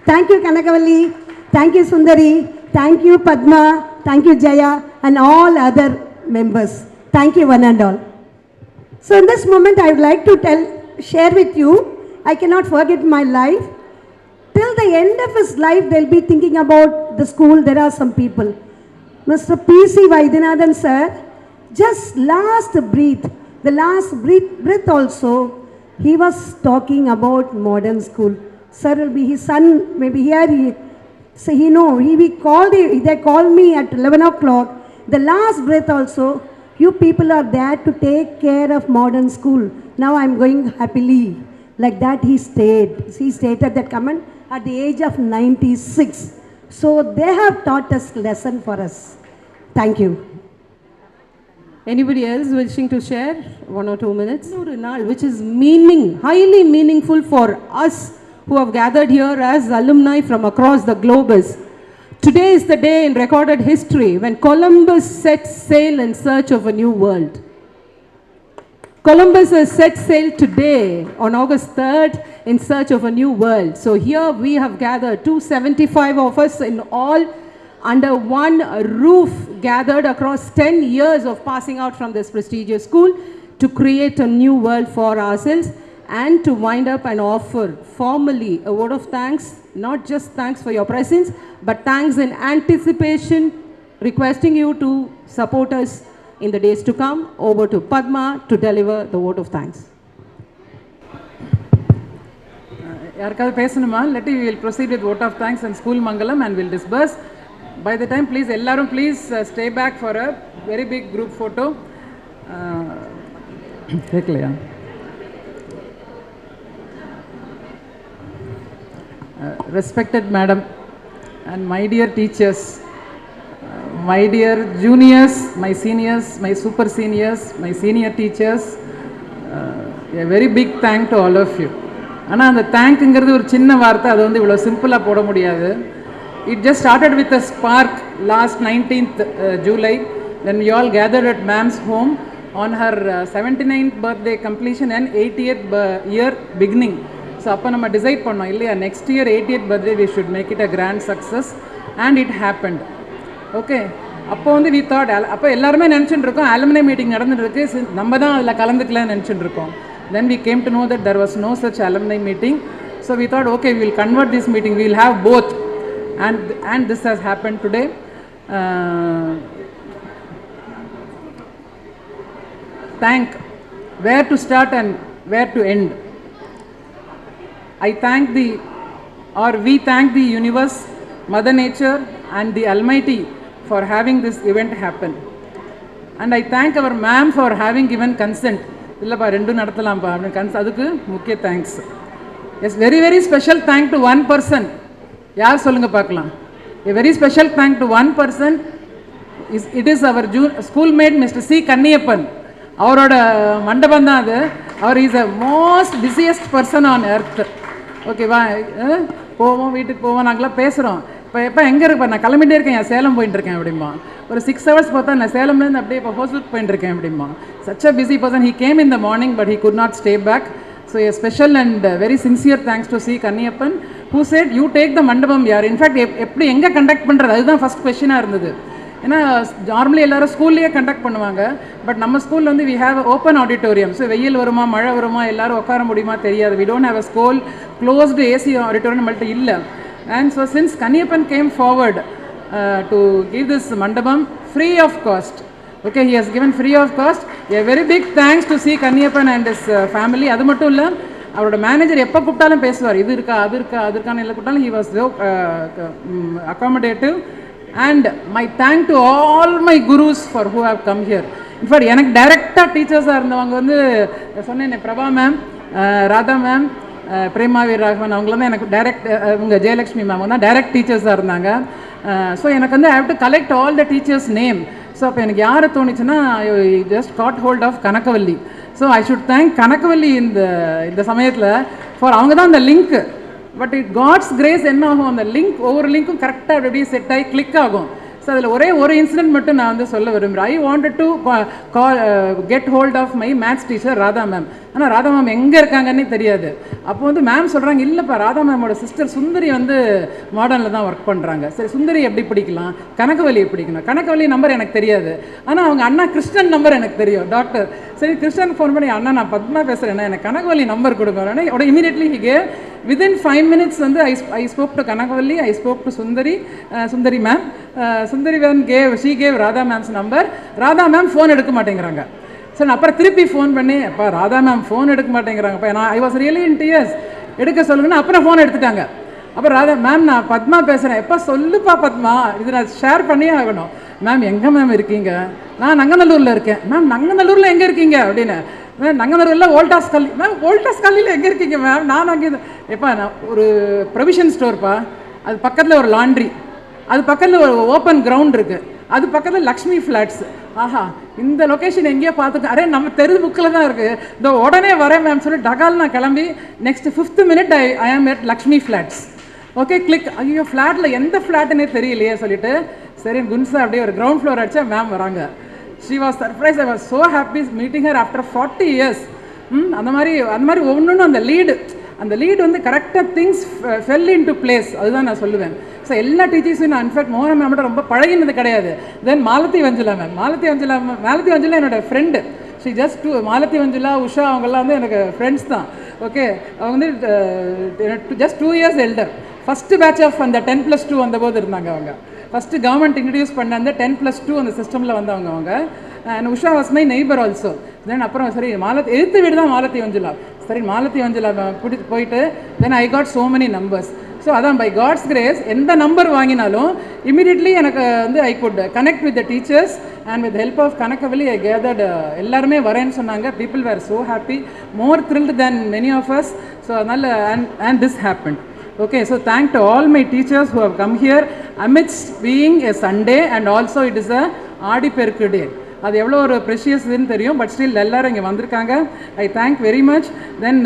Thank you, Kanakavalli. Thank you, Sundari. Thank you, Padma. Thank you, Jaya, and all other members. Thank you one and all. So in this moment, I would like to share with you, I cannot forget my life. Till the end of his life, they'll be thinking about the school. There are some people. Mr. P.C. Vaidyanathan sir, just last breath also, he was talking about modern school. Sir will be his son, maybe here. They called me at 11 o'clock. The last breath also, you people are there to take care of modern school. Now I'm going happily. Like that he stated that comment at the age of 96. So they have taught us lesson for us. Thank you.
Anybody else wishing to share 1 or 2 minutes? Which is highly meaningful for us who have gathered here as alumni from across the globe. Today is the day in recorded history when Columbus set sail in search of a new world. Columbus has set sail today on August 3rd in search of a new world. So here we have gathered 275 of us in all under one roof, gathered across 10 years of passing out from this prestigious school to create a new world for ourselves and to wind up and offer formally a word of thanks, not just thanks for your presence, but thanks in anticipation, requesting you to support us in the days to come. Over to Padma to deliver the vote of thanks.
யாருக்காவது பேசணுமா? Let we will proceed with vote of thanks and school mangalam and we'll disperse. By the time, please, ellarum please stay back for a very big group photo. Keklaya. Respected madam and my dear teachers, my dear juniors, my seniors, my super seniors, my senior teachers, a very big thank to all of you. ஆனால் அந்த தேங்க்குங்கிறது ஒரு சின்ன வார்த்தை, அது வந்து இவ்வளோ சிம்பிளாக போட முடியாது. It just started with a spark last 19th July when we all gathered at ma'am's home on her 79th birthday completion and 80th year beginning. So அப்போ நம்ம டிசைட் பண்ணோம் இல்லையா, next year 80th birthday we should make it a grand success and it happened. Okay, அப்போ வந்து we thought, அப்போ எல்லாருமே நினச்சிட்டு இருக்கோம் அலுமினி மீட்டிங் நடந்துட்டு இருக்கு, நம்ம தான் அதில் கலந்துக்கலாம்னு நினச்சிட்டு இருக்கோம். Then we came to know that there was no such alumni meeting. So we thought, okay, we will convert this meeting, we will have both. And this has happened today. Where to start and where to end. We thank the universe, Mother Nature and the Almighty for having this event happen. And I thank our ma'am for having given consent. இல்லைப்பா ரெண்டும் நடத்தலாம்ப்பா அப்படின்னு அதுக்கு முக்கிய thanks. Yes, very very special thank to one person. யார் சொல்லுங்கள் பார்க்கலாம். A very special thank to one person it is our schoolmate mister C Kanniappan. அவரோட மண்டபம் தான் அது. அவர் is a most busiest person on earth. ஓகேவா, போவோம் வீட்டுக்கு போவோம், நாங்களாம் பேசுகிறோம். இப்போ எங்கே இருப்பா, நான் கிளம்பிட்டே இருக்கேன், என் சேலம் போயிட்டுருக்கேன் அப்படிமா. ஒரு 6 hours பார்த்தா நான் சேலம்லேருந்து அப்படியே இப்போ ஹோஸ்டல் போயிட்டுருக்கேன் அப்படிமா. Such a busy person. He came in the morning but he could not stay back. So a special and very sincere thanks to C Kanniappan who said you take the mandapam யார். In fact எப்படி எங்கே conduct பண்ணுறது அதுதான் first கொஸ்டினாக இருந்தது. ஏன்னா normally எல்லாரும் ஸ்கூல்லேயே conduct பண்ணுவாங்க, பட் நம்ம ஸ்கூலில் வந்து we have open auditorium. So வெயில் வருமா மழை வருமா எல்லோரும் உட்கார முடியுமா தெரியாது. We don't have a school closed AC auditorium நம்மள்ட்ட இல்லை. And so since Kanniappan came forward to give this mandabam free of cost, okay, he has given free of cost. A very big thanks to C. Kanniappan and his family. அது மட்டும் இல்லை, அவரோட manager எப்போ கூப்பிட்டாலும் பேசுவார், இது இருக்கா அது இருக்கா அது இருக்கான்னு இல்லை கூப்பிட்டாலும் he was so accommodative. And my thank to all my gurus for who have come here. In fact எனக்கு டைரெக்டாக டீச்சர்ஸாக இருந்தவங்க வந்து சொன்னேன், பிரபா மேம், ராதா மேம், பிரேமாவீர் ராகவன், அவங்களாம் தான் எனக்கு டைரக்ட், இவங்க ஜெயலக்ஷ்மி மேம் தான் டைரக்ட் டீச்சர்ஸாக இருந்தாங்க. ஸோ எனக்கு வந்து I have to collect all the teachers name. So அப்போ எனக்கு யாரை தோணுச்சுன்னா just got hold of Kanagavalli. So I should thank Kanagavalli இந்த சமயத்தில் ஃபார் அவங்க தான் அந்த லிங்க்கு. பட் இட் காட்ஸ் கிரேஸ் என்ன ஆகும், அந்த லிங்க் ஒவ்வொரு லிங்க்கும் கரெக்டாக அப்படியே செட் ஆகி கிளிக் ஆகும். ஸோ அதில் ஒரே ஒரு இன்சிடென்ட் மட்டும் நான் வந்து சொல்ல விரும்புகிறேன். I wanted to get hold of my maths teacher Radha ma'am. ஆனால் ராதா மேம் எங்கே இருக்காங்கன்னே தெரியாது. அப்போ வந்து மேம் சொல்கிறாங்க, இல்லைப்பா ராதா மேமோட சிஸ்டர் சுந்தரி வந்து மாடர்னில் தான் ஒர்க் பண்ணுறாங்க. சரி, சுந்தரி எப்படி பிடிக்கலாம், கனகவல்லி பிடிக்கணும். கனகவல்லி நம்பர் எனக்கு தெரியாது, ஆனால் அவங்க அண்ணா கிருஷ்ணன் நம்பர் எனக்கு தெரியும், டாக்டர். சரி, கிருஷ்ணன் ஃபோன் பண்ணி, அண்ணா நான் பத்மா பேசுகிறேன், எனக்கு கனகவல்லி நம்பர் கொடுங்க. உடனே immediately he gave. Within 5 minutes வந்து I spoke to Kanakavali, I spoke to Sundari ma'am. Sundari ma'am she gave Radha ma'am's number. Radha ma'am phone எடுக்க மாட்டேங்கிறாங்க. சரி, நான் அப்புறம் திருப்பி ஃபோன் பண்ணி, அப்பா ராதா மேம் ஃபோன் எடுக்க மாட்டேங்கிறாங்கப்பா, நான் I was really in tears, எடுக்க சொல்லுங்கன்னா அப்புறம் ஃபோன் எடுத்துட்டாங்க. அப்புறம் ராதா மேம் நான் பத்மா பேசுகிறேன், எப்போ சொல்லுப்பா பத்மா, இது நான் ஷேர் பண்ணியே ஆகணும். மேம் எங்கே மேம் இருக்கீங்க, நான் நங்கநல்லூரில் இருக்கேன். மேம் நங்கநல்லூரில் எங்கே இருக்கீங்க அப்படின்னு. மேம் நங்கநல்லூரில் ஓல்டாஸ் கல்லி. மேம் ஓல்டாஸ் கல்லியில் எங்கே இருக்கீங்க மேம், நான் அங்கே எப்பா நான் ஒரு ப்ரொவிஷன் ஸ்டோர்ப்பா, அது பக்கத்தில் ஒரு லாண்ட்ரி, அது பக்கத்தில் ஒரு ஓப்பன் கிரவுண்ட் இருக்குது, அது பக்கத்தில் லக்ஷ்மி ஃப்ளாட்ஸ். ஆஹா, இந்த லொக்கேஷன் எங்கேயோ பார்த்துக்க, அரே நம்ம தெரு புக்கில் தான் இருக்குது, இதோ உடனே வரேன் மேம் சொல்லி டகால் நான் கிளம்பி நெக்ஸ்ட் 5th minute ஐ ஆம் எட் லக்ஷ்மி ஃப்ளாட்ஸ். Okay, click. ஐயோ ஃப்ளாட்டில் எந்த ஃப்ளாட்டுன்னே தெரியலையே சொல்லிட்டு சரி குன்ஸா அப்படியே ஒரு கிரவுண்ட் ஃப்ளோர் அடிச்சா மேம் வராங்க. She was surprise. I was so happy meeting her after 40 years. அந்த மாதிரி ஒவ்வொன்றும் அந்த லீடு வந்து கரெக்டாக things fell in to place, அதுதான் நான் சொல்லுவேன். ஸோ எல்லா டீச்சர்ஸும் நான் இன்ஃபேக்ட் மோகன மேம்கிட்ட ரொம்ப பழகினது கிடையாது. தென் மாலதி வஞ்சுலா மேம், மாலதி வஞ்சுலா என்னோடய friend. She just Malathi Vanjula, Usha, அவங்கெல்லாம் வந்து எனக்கு ஃப்ரெண்ட்ஸ் தான். ஓகே, அவங்க வந்து just 2 years elder. First batch of அந்த 10+2 வந்தபோது இருந்தாங்க அவங்க. ஃபஸ்ட்டு கவர்மெண்ட் இன்ட்ரடியூஸ் பண்ண அந்த 10+2 அந்த சிஸ்டமில் வந்தவங்க அவங்க. And Usha was my neighbour also. Then அப்புறம் சரி எதிர்த்து வீடு தான் மாலதி வஞ்சுலா. சரி மாலதி வஞ்சுலா போயிட்டு then I got so many numbers. So அதான் பை காட்ஸ் கிரேஸ் எந்த நம்பர் வாங்கினாலும் இமீடியட்லி எனக்கு வந்து I could connect with the teachers and with help of Kanagavalli I gathered. எல்லாருமே வரேன்னு சொன்னாங்க. People were so happy, more thrilled than many of us. So அதனால் and this happen. Okay, so thank to all my teachers who have come here amidst being a Sunday and also it is a Aadi Perku day. அது எவ்வளோ ஒரு ப்ரெஷியஸ்ன்னு தெரியும், but still எல்லோரும் இங்கே வந்திருக்காங்க. I thank very much. Then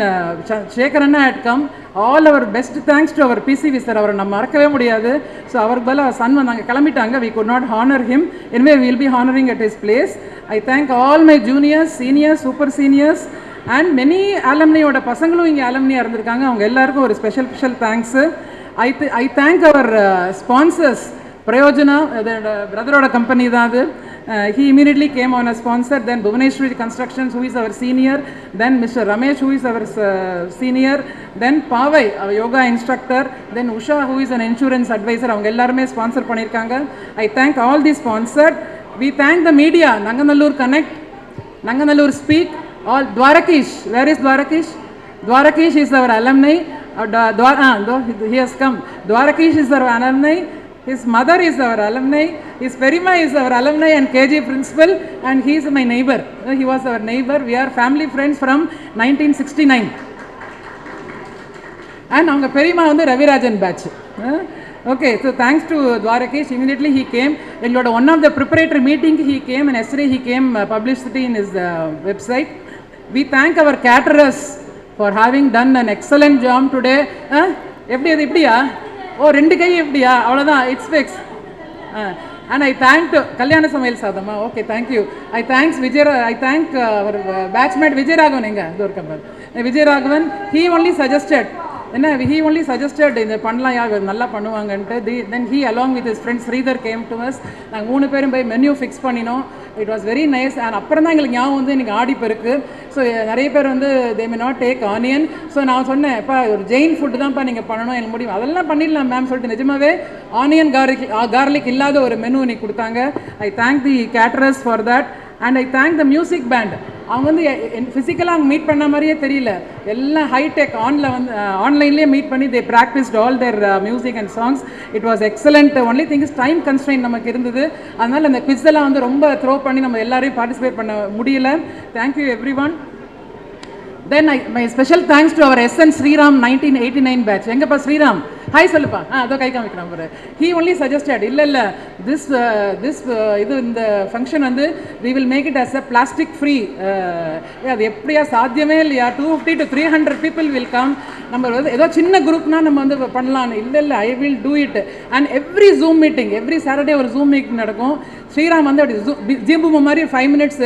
சேகரண்ணா had come. All our best thanks to our P C V sir. அவரை நம்ம மறக்கவே முடியாது. ஸோ அவருக்கு பதில் அவர் சன் வந்தாங்க, கிளம்பிட்டாங்க. We could not honour him. Anyway will be honouring at his place. I thank all my juniors, seniors, super seniors and many அலம்னியோட பசங்களும் இங்கே அலம்னியாக இருந்திருக்காங்க. அவங்க எல்லாருக்கும் ஒரு special thanks. I thank our sponsors. Prayojana பிரதரோட கம்பெனி தான் அது. He immediately came on a sponsor. Then Bhuvaneshwari Constructions, who is our senior. Then Mr. Ramesh, who is our senior. Then Pavai, our yoga instructor. Then Usha, who is an insurance advisor. அவங்க எல்லாருமே sponsor பண்ணியிருக்காங்க. I thank all the sponsored. We thank the media. Nanganallur Connect, Nanganallur Speak. All Dwarakish. Where is Dwarakish? Dwarakish is our alumni. He has come. Dwarakish is our alumni. His mother is our alumni, his Perima is our alumni and KG principal, and he is my neighbor. He was our neighbor. We are family friends from 1969. And our Perima on the Ravirajan batch. Okay, so thanks to Dwarakesh, immediately he came. In one of the preparatory meeting he came, and yesterday he came, published it in his website. We thank our caterers for having done an excellent job today. எப்படியா ஓ ரெண்டு கை எப்படியா அவ்வளோதான், it's fix. And I thank கல்யாண சமையல் சாதமா. Okay, thank you. I thank our batchmate Vijayaraghavan. எங்க இது ஒரு கம்பர் விஜயராகவன். ஹீ ஒன்லி சஜஸ்டட் இந்த பண்ணலாம் யார் நல்லா பண்ணுவாங்கன்ட்டு. Then he along with his friend Sridhar came to us. நாங்கள் 3 பேரும் போய் மென்யூ ஃபிக்ஸ் பண்ணினோம். It was very nice. And அப்புறம் தான் எங்களுக்கு ஞாபகம் வந்து இன்றைக்கி ஆடி பெருக்கு. ஸோ நிறைய பேர் வந்து they may not take onion. So நான் சொன்னேன், இப்போ ஒரு ஜெயின் ஃபுட்டு தான்ப்பா நீங்கள் பண்ணணும், எனக்கு முடியும். அதெல்லாம் பண்ணிடலாம் மேம் சொல்லிட்டு நிஜமாவே ஆனியன் கார்லிக் இல்லாத ஒரு மெனு இன்னைக்கு கொடுத்தாங்க. I thank the caterers for that. And I thank the music band. அவங்க வந்து ஃபிசிக்கலாக அவங்க மீட் பண்ண மாதிரியே தெரியல, எல்லாம் ஹைடெக் ஆன்லைன்லேயே மீட் பண்ணி they practised all their music and songs. It was excellent. Only thing is time constraint நமக்கு இருந்தது. அதனால் அந்த குவிஸ் எல்லாம் வந்து ரொம்ப த்ரோ பண்ணி நம்ம எல்லாரையும் பார்ட்டிசிபேட் பண்ண முடியல. Thank you every one. Then my special thanks to our SN Sriram 1989 batch. எங்கப்பா ஸ்ரீராம், ஹாய் சொல்லுப்பா. அதோ கை காமிக்கிறான் பாரு. He only suggested, இல்லை this இது இந்த ஃபங்க்ஷன் வந்து we will make it as a plastic free. அது எப்படியா சாத்தியமே இல்லையா, 250 to 300 people will come. நம்ம ஏதோ சின்ன குரூப்னா நம்ம வந்து பண்ணலாம். இல்லை I will do it. And every zoom meeting, every Saturday ஒரு ஜூம் மீட்டிங் நடக்கும். ஸ்ரீராம் வந்து அப்படி ஜீம்பு மாதிரி 5 minutes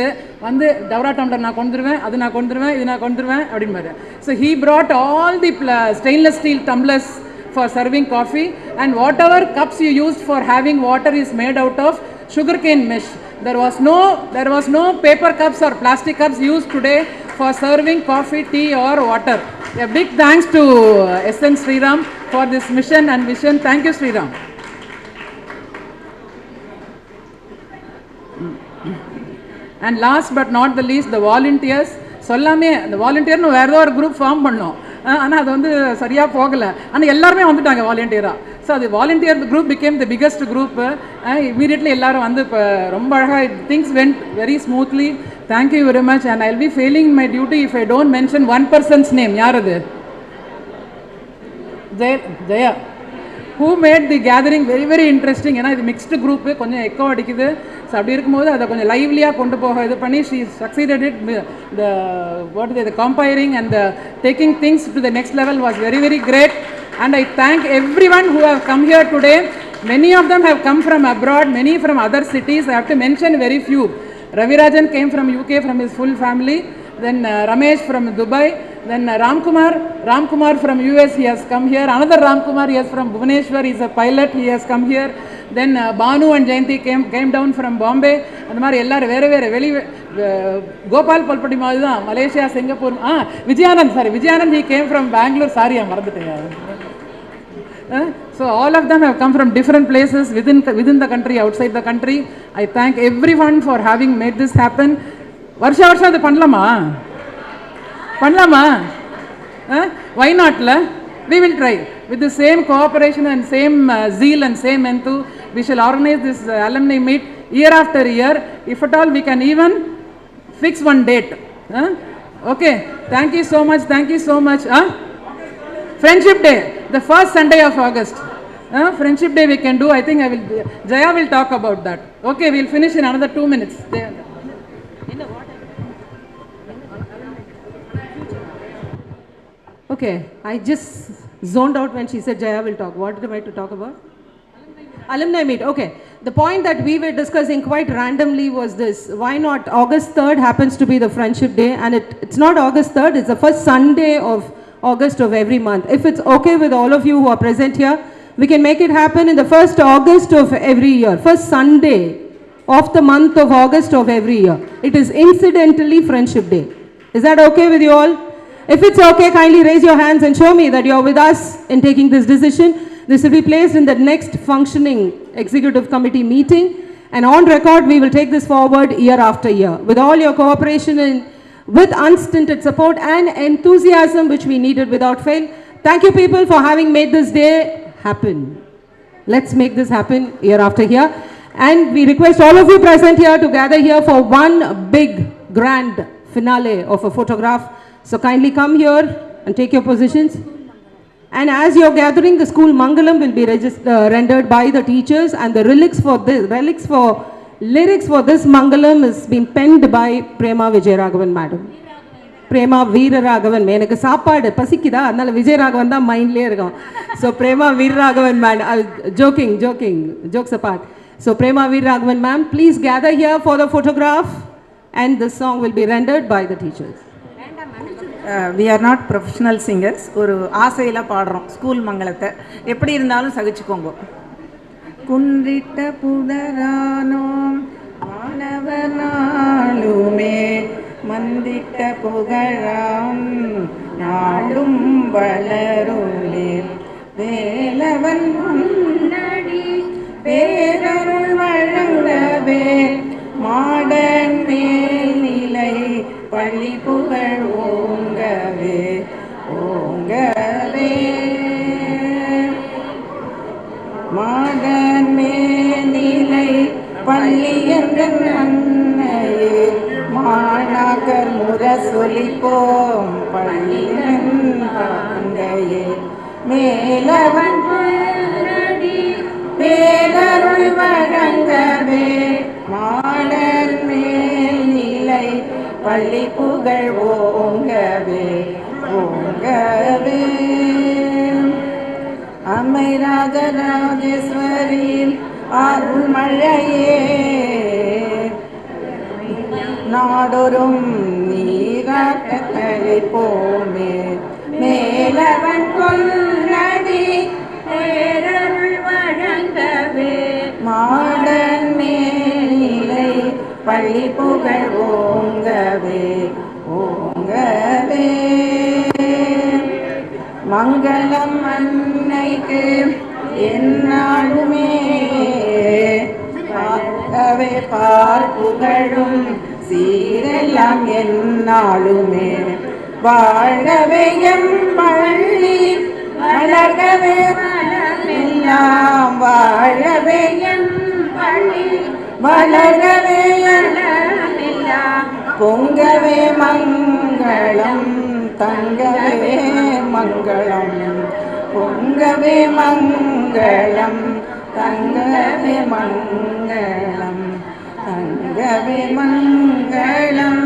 வந்து டவரா டம்ளர் நான் கொண்டுருவேன், அது நான் கொண்டுருவேன், இது நான் கொண்டுருவேன் அப்படின்பாரு. So he brought all the stainless steel tumblers for serving coffee, and whatever cups you used for having water is made out of sugarcane mesh. There was no paper cups or plastic cups used today for serving coffee, tea or water. A big thanks to SN Sriram for this mission and vision. Thank you, Sriram. And last but not the least, the volunteers. சொல்லாமே அந்த வாலண்டியர்னு வேறு ஏதோ ஒரு group form பண்ணோம், ஆனால் அது வந்து சரியாக போகலை. ஆனால் எல்லாருமே வந்துட்டாங்க வாலண்டியராக. ஸோ அது volunteer group became the biggest group. Immediately எல்லாரும் வந்து இப்போ ரொம்ப அழகாக things vent very smoothly. Thank you very much. And I will be failing my duty if I don't mention one persons name. யார் அது? Jaya, who made the gathering very very interesting. ஏன்னா இது mixed group, கொஞ்சம் எக்கோ அடிக்குது. So அப்படி இருக்கும்போது அதை கொஞ்சம் லைவ்லியாக கொண்டு போக இது பண்ணி she succeeded it. The comparing and the taking things to the next level was very very great. And I thank everyone who have come here today. Many of them have come from abroad, many from other cities. I have to mention very few. Ravirajan came from UK from his full family. Then Ramesh from Dubai. Then Ramkumar from US, he has come here. Another Ramkumar, he is from Bhuvaneshwar, he is a pilot, he has come here. Then Banu and Jayanti came down from Bombay. அந்த மாதிரி எல்லாரும் வேறு வெளி கோபால் பல்பட்டி மாதிரி தான், Malaysia, Singapore. Vijayanand he came from Bangalore. Sorry மறந்துட்டேங்க. So all of them have come from different places within the country, outside the country. I thank everyone for having made this happen. வருஷம் அது பண்ணலாமா? Why not? We will try. With the same cooperation and same zeal and same enthu, we shall organize this alumni meet year after year. If at all we can even fix one date. Okay. Thank you so much. Friendship Day, the first Sunday of August. Friendship Day we can do. I think Jaya will talk about that. Okay, we'll finish in another 2 minutes.
Okay, I just zoned out when she said Jaya will talk. What am I to talk about? Alumni meet. Okay. The point that we were discussing quite randomly was this. Why not August 3rd happens to be the Friendship Day, and it's not August 3rd, it's the first Sunday of August of every month. If it's okay with all of you who are present here, we can make it happen in the first August of every year. First Sunday of the month of August of every year. It is incidentally Friendship Day. Is that okay with you all? If it's okay, kindly raise your hands and show me that you're with us in taking this decision. This will be placed in the next functioning executive committee meeting, and on record we will take this forward year after year with all your cooperation and with unstinted support and enthusiasm which we needed without fail. Thank you people for having made this day happen. Let's make this happen year after year, and we request all of you present here to gather here for one big grand finale of a photograph. So kindly come here and take your positions. And as you're gathering, the school Mangalam will be rendered by the teachers, and the lyrics for this Mangalam is being penned by Prema Vijayaraghavan madam. Prema Veeraraghavan. எனக்கு சாப்பாடு பசிக்குதா, அதனால விஜயராகவன் தான் மைண்ட்லயே இருக்கும். So Prema Veeraraghavan madam, jokes apart. So Prema Veeraraghavan ma'am, please gather here for the photograph, and this song will be rendered by the teachers.
We are not professional singers. ஒரு ஆசையில் பாடுறோம் school மங்களத்தை. எப்படி இருந்தாலும் சகிச்சுக்கோங்க. குன்றிட்ட புதரானோம் மாணவனாலுமே மந்திட்ட புகழாம் நாடும் வளருமே வேலவன் முன்னடி பேரருள் வழங்கவே modern மேல்நிலை பள்ளி புகழ் ஓங்கவே ஓங்கவே மாடன் மேல்நிலை பள்ளி என்ற மன்னையே மாணாக்கர் முரசொலிப்போம் பள்ளியின் பங்கையே மேலவன் பேரருள் வழங்கவே மாடன் மேல்நிலை பள்ளி புகழ் ஓங்கவே ஓங்கவே அம்மை ராஜராஜேஸ்வரி அருள்மழையே நாடொரும் நீராட்டத்தை போமே மேலவன் கொல்லடி பேரருள் வழங்கவே மாடன் மேல்நிலை பள்ளி புகழ் ஓங்கவே ஓங்கவே மங்களம் அன்னைக்கு எந்நாளுமே பார்க்கவே புகழும் சீரெல்லாம் எந்நாளுமே வாழ்கவே எம் பள்ளி வளர்கவே எல்லாம் வாழவே எம் பள்ளி வளர்கவே எல்லாம் பொங்கவே மங்களம் தங்கவே மங்களம் பொங்கவே மங்களம் தங்கவே மங்களம் தங்கவே மங்களம்